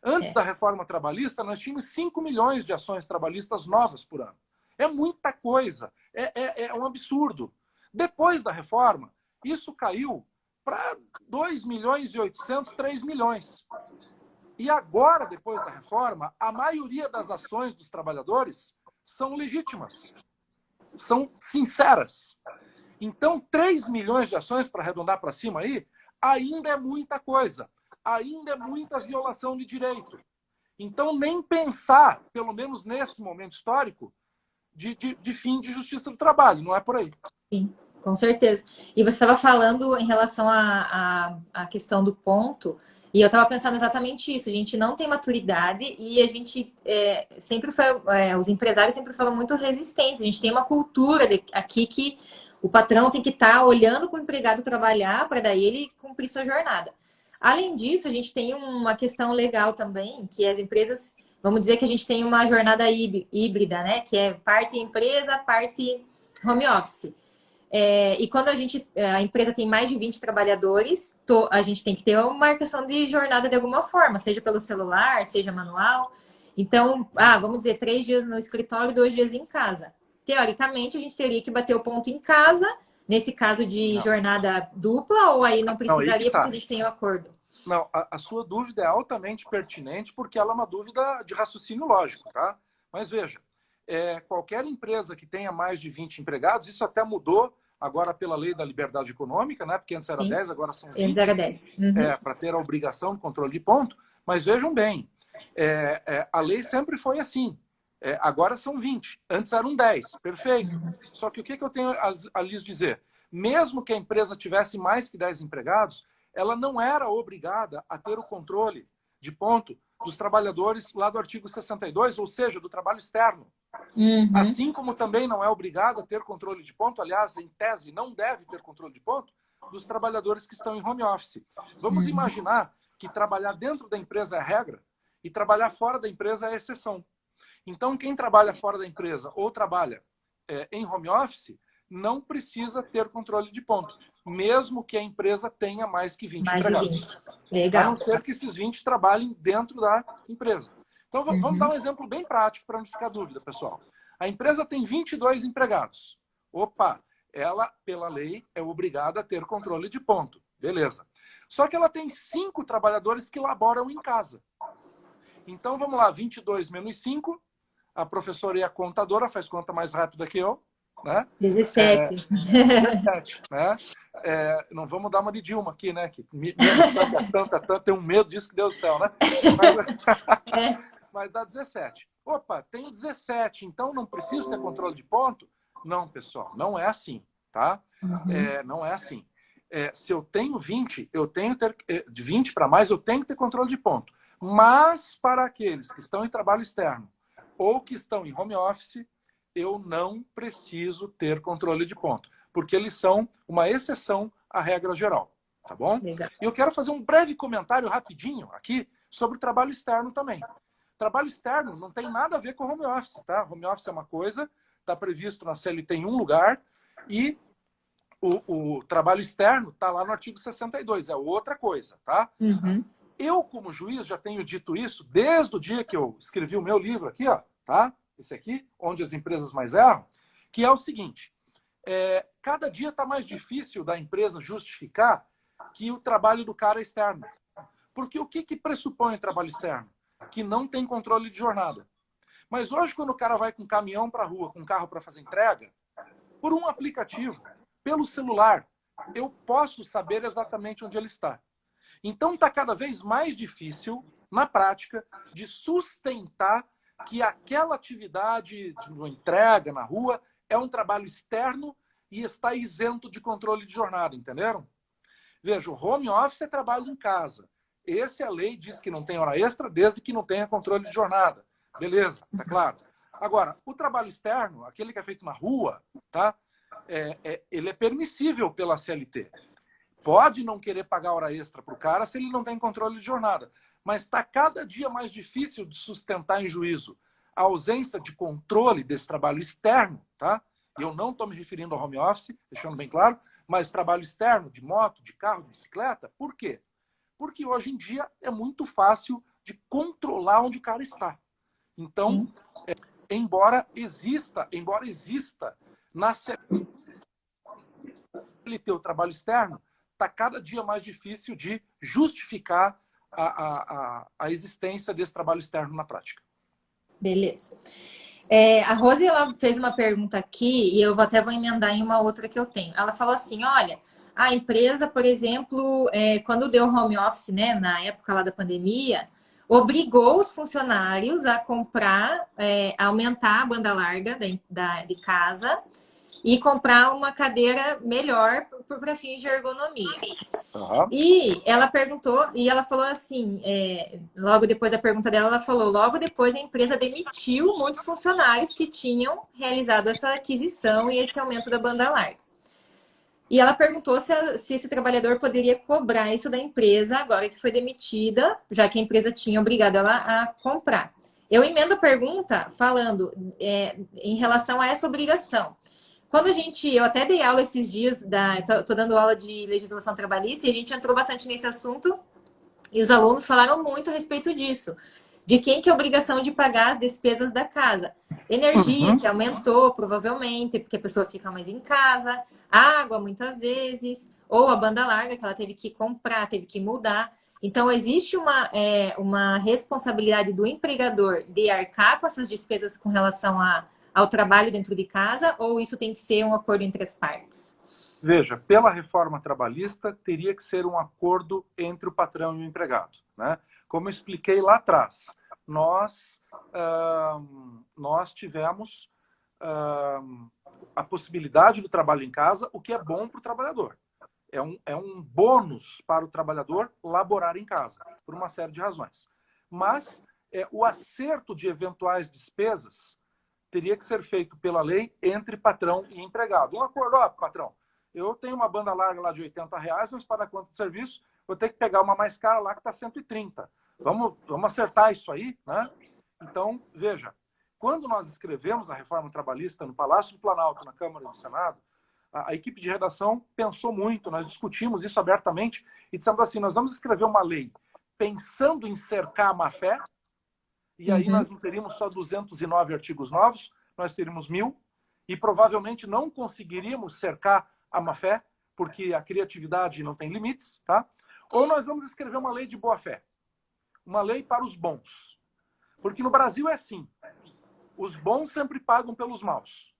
Antes da reforma trabalhista, nós tínhamos 5 milhões de ações trabalhistas novas por ano. É muita coisa. É um absurdo. Depois da reforma, isso caiu para 2 milhões e 800, 3 milhões. E agora, depois da reforma, a maioria das ações dos trabalhadores são legítimas, são sinceras. Então, 3 milhões de ações, para arredondar para cima aí, ainda é muita coisa. Ainda é muita violação de direito. Então, nem pensar, pelo menos nesse momento histórico, de fim de justiça do trabalho. Não é por aí. Sim, com certeza. E você estava falando em relação à questão do ponto, e eu estava pensando exatamente isso. A gente não tem maturidade e a gente sempre foi... os empresários sempre foram muito resistentes. A gente tem uma cultura aqui que o patrão tem que estar olhando para o empregado trabalhar para daí ele cumprir sua jornada. Além disso, a gente tem uma questão legal também, que as empresas, vamos dizer que a gente tem uma jornada híbrida, né? Que é parte empresa, parte home office. E quando a empresa tem mais de 20 trabalhadores, a gente tem que ter uma marcação de jornada de alguma forma, seja pelo celular, seja manual. Então, vamos dizer, 3 dias no escritório, 2 dias em casa. Teoricamente, a gente teria que bater o ponto em casa, nesse caso de Não, jornada dupla, ou aí não não, aí que precisaria porque a tá. gente tem o acordo? Não, a sua dúvida é altamente pertinente porque ela é uma dúvida de raciocínio lógico, tá? Mas veja, qualquer empresa que tenha mais de 20 empregados, isso até mudou agora pela lei da liberdade econômica, né? Porque antes era Sim, 10, agora são antes era 20, 10. Uhum. para ter a obrigação de controle de ponto. Mas vejam bem, a lei sempre foi assim. Agora são 20, antes eram 10, perfeito. Só que o que eu tenho a lhes dizer? Mesmo que a empresa tivesse mais que 10 empregados, ela não era obrigada a ter o controle de ponto dos trabalhadores lá do artigo 62, ou seja, do trabalho externo. Uhum. Assim como também não é obrigado a ter controle de ponto, aliás, em tese, não deve ter controle de ponto, dos trabalhadores que estão em home office. Vamos imaginar que trabalhar dentro da empresa é a regra e trabalhar fora da empresa é a exceção. Então, quem trabalha fora da empresa ou trabalha em home office não precisa ter controle de ponto, mesmo que a empresa tenha mais que 20 Mais de empregados. 20. A não Legal. ser que esses 20 trabalhem dentro da empresa. Então, vamos dar um exemplo bem prático para não ficar dúvida, pessoal. A empresa tem 22 empregados. Opa, ela, pela lei, é obrigada a ter controle de ponto. Beleza. Só que ela tem 5 trabalhadores que laboram em casa. Então, vamos lá, 22 menos 5. A professora e a contadora faz conta mais rápida que eu, né? 17. 17, né? Não vamos dar uma de Dilma aqui, né? Que menos tanto é tanto, é tanto, tem um medo disso que Deus do céu, né? É. Mas dá 17. Opa, tenho 17, então não preciso ter controle de ponto? Não, pessoal, não é assim, tá? Não é assim. Se eu tenho 20, eu tenho que ter, de 20 para mais, eu tenho que ter controle de ponto. Mas para aqueles que estão em trabalho externo ou que estão em home office, eu não preciso ter controle de ponto, porque eles são uma exceção à regra geral, tá bom? Legal. E eu quero fazer um breve comentário rapidinho aqui sobre o trabalho externo também. Trabalho externo não tem nada a ver com home office, tá? Home office é uma coisa, está previsto na CLT em um lugar, e o trabalho externo está lá no artigo 62, é outra coisa, tá? Uhum. Eu, como juiz, já tenho dito isso desde o dia que eu escrevi o meu livro aqui, ó, tá? Esse aqui, Onde as Empresas Mais Erram, que é o seguinte, cada dia está mais difícil da empresa justificar que o trabalho do cara é externo. Porque o que pressupõe o trabalho externo? Que não tem controle de jornada. Mas hoje, quando o cara vai com caminhão para a rua, com carro para fazer entrega, por um aplicativo, pelo celular, eu posso saber exatamente onde ele está. Então, está cada vez mais difícil, na prática, de sustentar que aquela atividade de entrega na rua é um trabalho externo e está isento de controle de jornada, entenderam? Veja, o home office é trabalho em casa. Esse a lei diz que não tem hora extra desde que não tenha controle de jornada. Beleza, tá claro. Agora, o trabalho externo, aquele que é feito na rua, tá? Ele é permissível pela CLT. Pode não querer pagar hora extra para o cara se ele não tem controle de jornada. Mas está cada dia mais difícil de sustentar em juízo a ausência de controle desse trabalho externo, tá? E eu não estou me referindo ao home office, deixando bem claro, mas trabalho externo, de moto, de carro, de bicicleta. Por quê? Porque hoje em dia é muito fácil de controlar onde o cara está. Então, embora exista na CLT o trabalho externo, está cada dia mais difícil de justificar a existência desse trabalho externo na prática. Beleza. A Rose, ela fez uma pergunta aqui e eu até vou emendar em uma outra que eu tenho. Ela falou assim, olha, a empresa, por exemplo, quando deu home office, né, na época lá da pandemia, obrigou os funcionários a comprar, aumentar a banda larga de casa e comprar uma cadeira melhor para fins de ergonomia. Uhum. E ela perguntou, e ela falou assim, logo depois da pergunta dela, ela falou, logo depois a empresa demitiu muitos funcionários que tinham realizado essa aquisição e esse aumento da banda larga. E ela perguntou se esse trabalhador poderia cobrar isso da empresa agora que foi demitida, já que a empresa tinha obrigado ela a comprar. Eu emendo a pergunta falando em relação a essa obrigação. eu até dei aula esses dias, tô dando aula de legislação trabalhista e a gente entrou bastante nesse assunto e os alunos falaram muito a respeito disso. De quem que é a obrigação de pagar as despesas da casa. Energia, Uhum. que aumentou, provavelmente, porque a pessoa fica mais em casa. Água, muitas vezes. Ou a banda larga, que ela teve que comprar, teve que mudar. Então, existe uma responsabilidade do empregador de arcar com essas despesas com relação ao trabalho dentro de casa, ou isso tem que ser um acordo entre as partes? Veja, pela reforma trabalhista, teria que ser um acordo entre o patrão e o empregado, né? Como eu expliquei lá atrás, nós, nós tivemos a possibilidade do trabalho em casa, o que é bom para o trabalhador. É um bônus para o trabalhador laborar em casa, por uma série de razões. Mas o acerto de eventuais despesas teria que ser feito pela lei entre patrão e empregado. Um acordo, ó, patrão, eu tenho uma banda larga lá de R$ 80, mas para a conta de serviço, vou ter que pegar uma mais cara lá que está 130. Vamos acertar isso aí, né? Então, veja, quando nós escrevemos a reforma trabalhista no Palácio do Planalto, na Câmara e no Senado, a equipe de redação pensou muito, nós discutimos isso abertamente e dissemos assim, nós vamos escrever uma lei pensando em cercar a má-fé, e aí nós não teríamos só 209 artigos novos, nós teríamos 1.000, e provavelmente não conseguiríamos cercar a má-fé, porque a criatividade não tem limites, tá? Ou nós vamos escrever uma lei de boa-fé, uma lei para os bons. Porque no Brasil é assim, os bons sempre pagam pelos maus.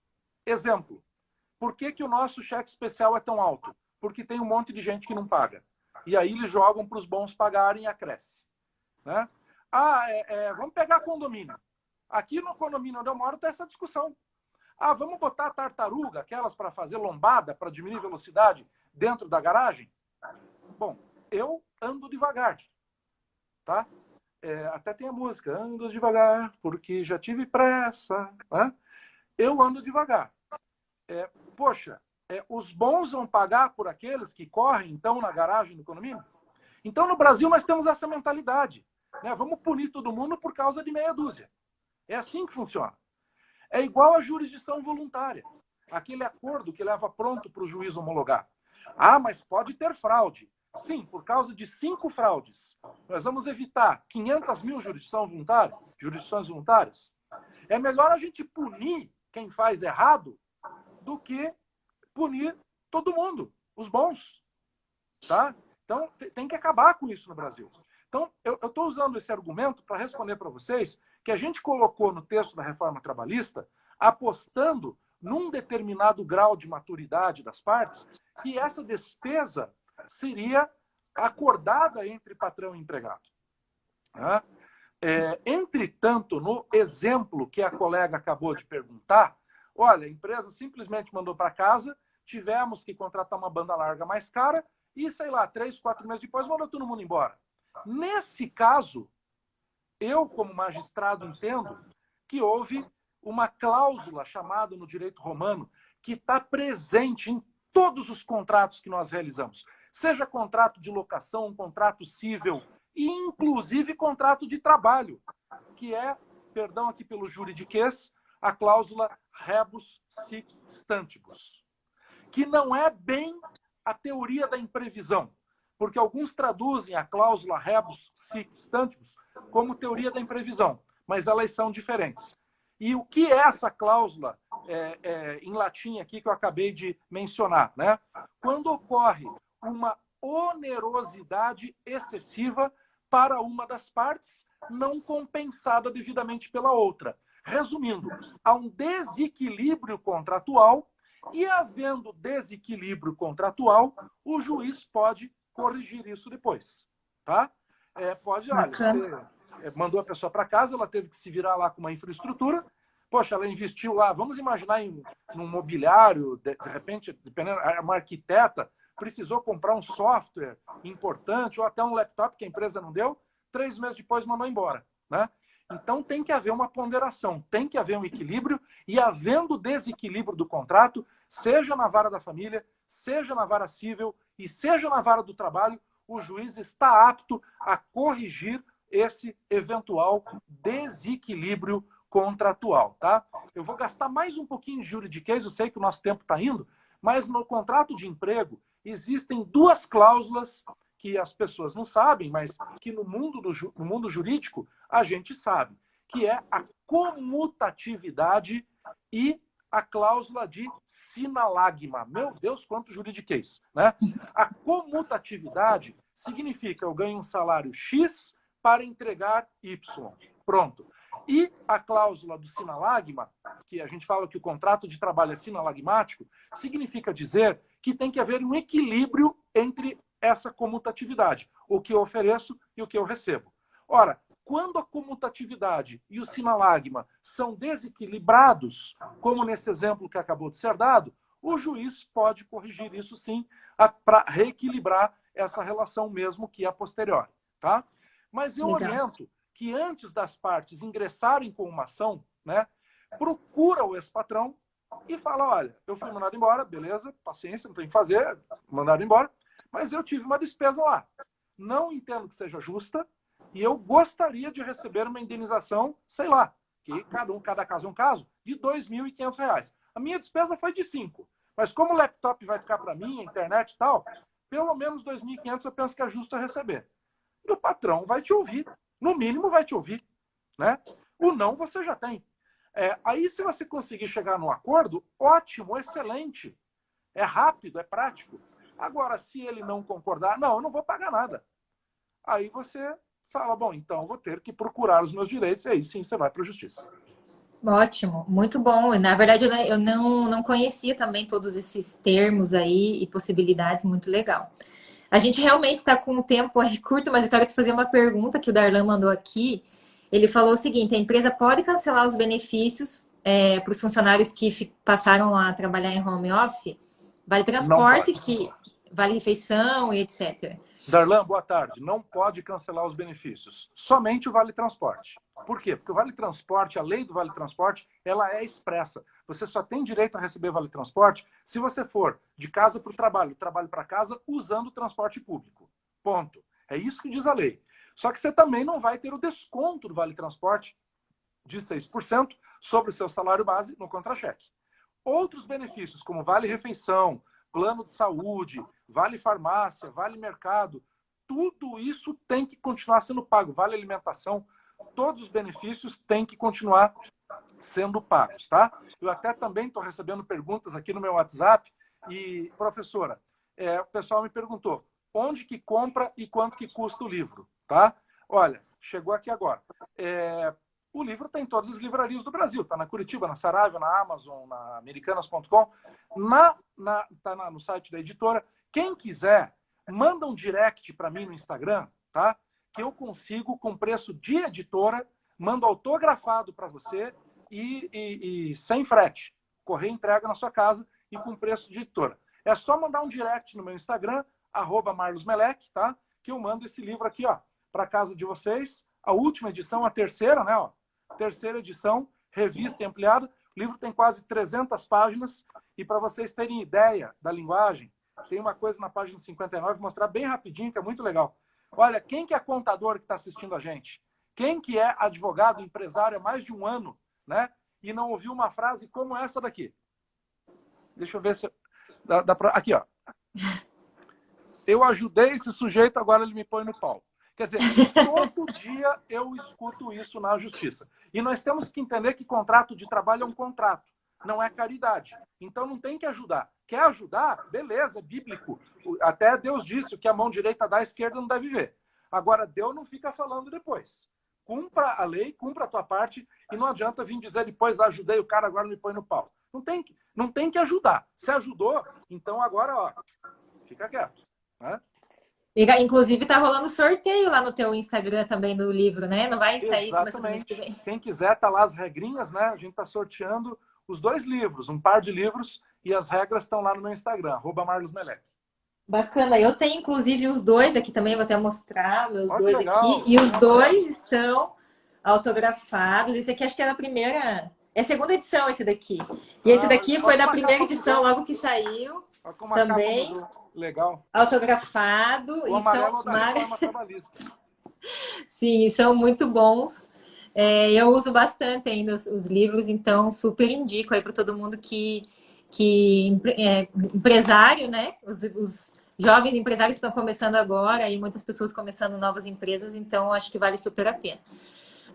Exemplo, por que que o nosso cheque especial é tão alto? Porque tem um monte de gente que não paga. E aí eles jogam para os bons pagarem e acresce, né? Vamos pegar condomínio. Aqui no condomínio onde eu moro tem essa discussão. Vamos botar tartaruga, aquelas para fazer lombada, para diminuir velocidade dentro da garagem? Bom, eu ando devagar, tá? Até tem a música, ando devagar porque já tive pressa, né? Eu ando devagar. Poxa, os bons vão pagar por aqueles que correm, então, na garagem do condomínio? Então, no Brasil, nós temos essa mentalidade, né? Vamos punir todo mundo por causa de meia dúzia. É assim que funciona. É igual a jurisdição voluntária. Aquele acordo que leva pronto para o juiz homologar. Mas pode ter fraude. Sim, por causa de 5 fraudes. Nós vamos evitar 500 mil jurisdições voluntárias. É melhor a gente punir quem faz errado do que punir todo mundo, os bons. Tá? Então, tem que acabar com isso no Brasil. Então, eu estou usando esse argumento para responder para vocês que a gente colocou no texto da reforma trabalhista, apostando num determinado grau de maturidade das partes, que essa despesa seria acordada entre patrão e empregado. Né? Entretanto, no exemplo que a colega acabou de perguntar, olha, a empresa simplesmente mandou para casa, tivemos que contratar uma banda larga mais cara e, sei lá, 3, 4 meses depois mandou todo mundo embora. Nesse caso, eu, como magistrado, entendo que houve uma cláusula chamada no direito romano que está presente em todos os contratos que nós realizamos. Seja contrato de locação, um contrato cível e, inclusive, contrato de trabalho, que é, perdão aqui pelo juridiquês, a cláusula rebus sic stantibus, que não é bem a teoria da imprevisão, porque alguns traduzem a cláusula rebus sic stantibus como teoria da imprevisão, mas elas são diferentes. E o que é essa cláusula em latim aqui que eu acabei de mencionar, né? Quando ocorre uma onerosidade excessiva para uma das partes, não compensada devidamente pela outra. Resumindo, há um desequilíbrio contratual e, havendo desequilíbrio contratual, o juiz pode corrigir isso depois, tá? Olha, você mandou a pessoa para casa, ela teve que se virar lá com uma infraestrutura, poxa, ela investiu lá, vamos imaginar num mobiliário, de repente, dependendo, uma arquiteta precisou comprar um software importante ou até um laptop que a empresa não deu, 3 meses depois mandou embora, né? Então tem que haver uma ponderação, tem que haver um equilíbrio e, havendo desequilíbrio do contrato, seja na vara da família, seja na vara civil e seja na vara do trabalho, o juiz está apto a corrigir esse eventual desequilíbrio contratual, tá? Eu vou gastar mais um pouquinho de juridiquês, eu sei que o nosso tempo está indo, mas no contrato de emprego existem duas cláusulas que as pessoas não sabem, mas que no mundo jurídico a gente sabe, que é a comutatividade e a cláusula de sinalagma. Meu Deus, quanto juridiquês, né? A comutatividade significa eu ganho um salário X para entregar Y. Pronto. E a cláusula do sinalagma, que a gente fala que o contrato de trabalho é sinalagmático, significa dizer que tem que haver um equilíbrio entre essa comutatividade, o que eu ofereço e o que eu recebo. Ora, quando a comutatividade e o sinalagma são desequilibrados, como nesse exemplo que acabou de ser dado, o juiz pode corrigir isso sim para reequilibrar essa relação mesmo que a posteriori, tá? Mas eu Legal. oriento que antes das partes ingressarem com uma ação, né, procura o ex-patrão e fala, olha, eu fui mandado embora, beleza, paciência, não tem o que fazer, mandaram embora, mas eu tive uma despesa lá. Não entendo que seja justa e eu gostaria de receber uma indenização, sei lá, que cada caso é um caso, de R$ 2.500. A minha despesa foi de 5, mas como o laptop vai ficar para mim, a internet e tal, pelo menos 2.500 eu penso que é justo eu receber. E o patrão vai te ouvir. No mínimo vai te ouvir, né? O não você já tem. Aí se você conseguir chegar num acordo, ótimo, excelente. É rápido, é prático. Agora, se ele não concordar, não, eu não vou pagar nada. Aí você fala, bom, então eu vou ter que procurar os meus direitos, e aí sim você vai para a justiça. Ótimo, muito bom. Na verdade, eu não conhecia também todos esses termos aí e possibilidades, muito legal. A gente realmente está com o tempo aí curto, mas eu quero te fazer uma pergunta que o Darlan mandou aqui. Ele falou o seguinte: a empresa pode cancelar os benefícios para os funcionários que passaram a trabalhar em home office? Vale Não transporte, pode. que vale refeição e etc. Darlan, boa tarde. Não pode cancelar os benefícios. Somente o Vale Transporte. Por quê? Porque o Vale Transporte, a lei do Vale Transporte, ela é expressa. Você só tem direito a receber Vale Transporte se você for de casa para o trabalho, trabalho para casa, usando o transporte público. Ponto. É isso que diz a lei. Só que você também não vai ter o desconto do Vale Transporte de 6% sobre o seu salário base no contra-cheque. Outros benefícios, como Vale Refeição, plano de saúde, vale farmácia, vale mercado, tudo isso tem que continuar sendo pago. Vale alimentação, todos os benefícios têm que continuar sendo pagos, tá? Eu até também estou recebendo perguntas aqui no meu WhatsApp e, professora, o pessoal me perguntou onde que compra e quanto que custa o livro, tá? Olha, chegou aqui agora. O livro está em todas as livrarias do Brasil. Está na Curitiba, na Saraiva, na Amazon, na Americanas.com. Está no site da editora. Quem quiser, manda um direct para mim no Instagram, tá? Que eu consigo, com preço de editora, mando autografado para você e sem frete. Correio entrega na sua casa e com preço de editora. É só mandar um direct no meu Instagram, @marlosmelec, tá? Que eu mando esse livro aqui, ó, para casa de vocês. A última edição, a terceira, né? Ó, terceira edição, revista e ampliada. O livro tem quase 300 páginas. E para vocês terem ideia da linguagem, tem uma coisa na página 59, vou mostrar bem rapidinho, que é muito legal. Olha, quem que é contador que está assistindo a gente? Quem que é advogado, empresário há mais de um ano, né? E não ouviu uma frase como essa daqui? Deixa eu ver se... Aqui, ó. Eu ajudei esse sujeito, agora ele me põe no pau. Quer dizer, todo dia eu escuto isso na justiça. E nós temos que entender que contrato de trabalho é um contrato, não é caridade. Então não tem que ajudar. Quer ajudar? Beleza, é bíblico. Até Deus disse: o que a mão direita dá, a esquerda não deve ver. Agora, Deus não fica falando depois. Cumpra a lei, cumpra a tua parte, e não adianta vir dizer depois: ajudei o cara, agora me põe no pau. Não tem que ajudar. Se ajudou, então agora, ó, fica quieto, né? Inclusive, tá rolando sorteio lá no teu Instagram também do livro, né? Não vai sair começando o mês que vem. Quem quiser, tá lá as regrinhas, né? A gente tá sorteando os 2 livros, um par de livros, e as regras estão lá no meu Instagram, @marlosmelec. Bacana. Eu tenho, inclusive, os 2 aqui também, vou até mostrar meus Olha que 2 legal. aqui. E os 2 estão autografados. Esse aqui acho que é da primeira... É a segunda edição esse daqui. E esse daqui foi da primeira edição, logo que saiu. Também. Legal. Autografado. O amarelo da reforma trabalhista. Sim, são muito bons. Eu uso bastante ainda os livros, então super indico aí para todo mundo que é empresário, né? Os jovens empresários estão começando agora e muitas pessoas começando novas empresas, então acho que vale super a pena.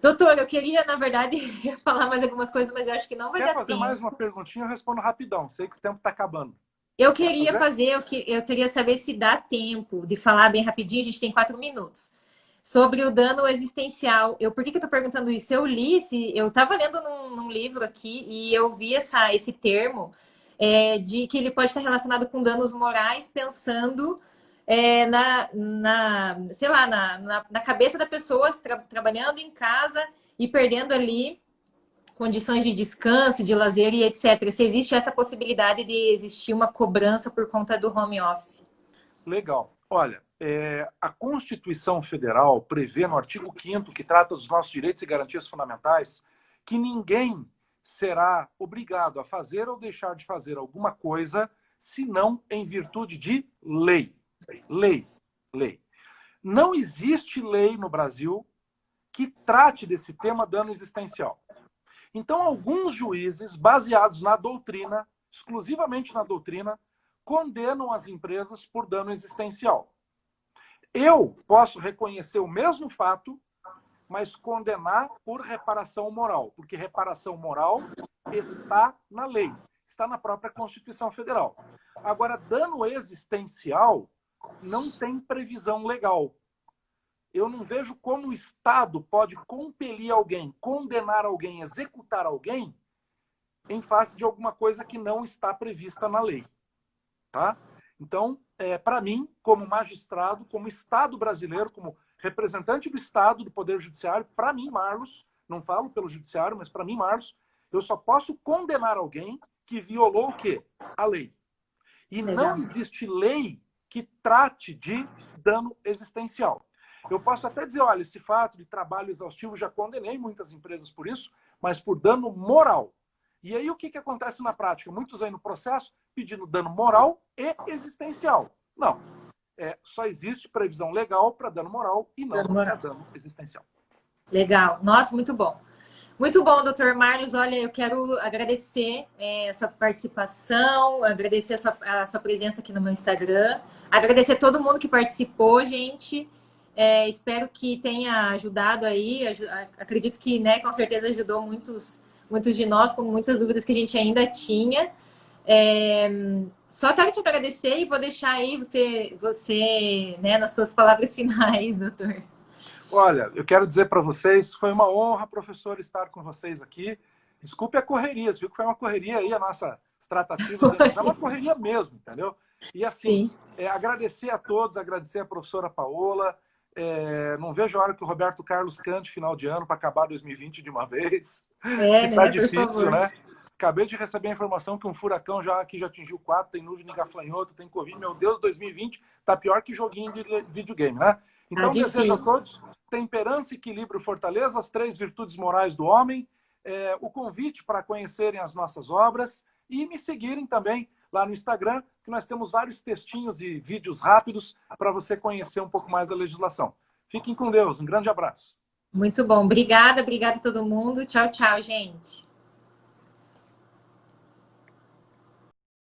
Doutor, eu queria, na verdade, falar mais algumas coisas, mas eu acho que não vai Quer dar fazer mais uma tempo. perguntinha? Eu respondo rapidão. Sei que o tempo está acabando. Eu Quer queria fazer? fazer, eu queria saber se dá tempo de falar bem rapidinho, a gente tem 4 minutos, sobre o dano existencial. Por que eu estou perguntando isso? Eu li, eu estava lendo num livro aqui e eu vi esse termo de que ele pode estar relacionado com danos morais, pensando sei lá, na cabeça da pessoa trabalhando em casa e perdendo ali condições de descanso, de lazer e etc. Se existe essa possibilidade de existir uma cobrança por conta do home office. Legal. Olha, a Constituição Federal prevê no artigo 5º, que trata dos nossos direitos e garantias fundamentais, que ninguém será obrigado a fazer ou deixar de fazer alguma coisa, senão em virtude de lei. Lei. Lei. Não existe lei no Brasil que trate desse tema dano existencial. Então, alguns juízes, baseados na doutrina, exclusivamente na doutrina, condenam as empresas por dano existencial. Eu posso reconhecer o mesmo fato, mas condenar por reparação moral, porque reparação moral está na lei, está na própria Constituição Federal. Agora, dano existencial não tem previsão legal. Eu não vejo como o Estado pode compelir alguém, condenar alguém, executar alguém em face de alguma coisa que não está prevista na lei. Tá? Então, para mim, como magistrado, como Estado brasileiro, como representante do Estado, do Poder Judiciário, para mim, Marlos, não falo pelo Judiciário, mas para mim, Marlos, eu só posso condenar alguém que violou o quê? A lei. E não Legal. existe lei que trate de dano existencial. Eu posso até dizer, olha, esse fato de trabalho exaustivo, já condenei muitas empresas por isso, mas por dano moral. E aí o que acontece na prática? Muitos aí no processo pedindo dano moral e existencial. Não. Só existe previsão legal para dano moral e não para dano existencial. Legal. Nossa, muito bom. Muito bom, doutor Marlos. Olha, eu quero agradecer a sua participação, agradecer a sua presença aqui no meu Instagram, agradecer a todo mundo que participou, gente. Espero que tenha ajudado aí. Acredito que, né, com certeza ajudou muitos de nós, com muitas dúvidas que a gente ainda tinha. Só quero te agradecer e vou deixar aí você, né, nas suas palavras finais, doutor. Olha, eu quero dizer para vocês, foi uma honra, professor, estar com vocês aqui. Desculpe a correria, viu que foi uma correria aí, a nossa tratativa, é uma correria mesmo, entendeu? E assim, agradecer a todos, agradecer a professora Paola, não vejo a hora que o Roberto Carlos cante final de ano para acabar 2020 de uma vez, que tá Né, por difícil, favor. né? Acabei de receber a informação que um furacão aqui já atingiu 4, tem nuvem de gafanhoto, tem Covid. Meu Deus, 2020 tá pior que joguinho de videogame, né? Tá Então, desejo a difícil. todos temperança, equilíbrio, fortaleza, as 3 virtudes morais do homem, o convite para conhecerem as nossas obras e me seguirem também lá no Instagram, que nós temos vários textinhos e vídeos rápidos para você conhecer um pouco mais da legislação. Fiquem com Deus, um grande abraço. Muito bom. Obrigada a todo mundo. Tchau, tchau, gente.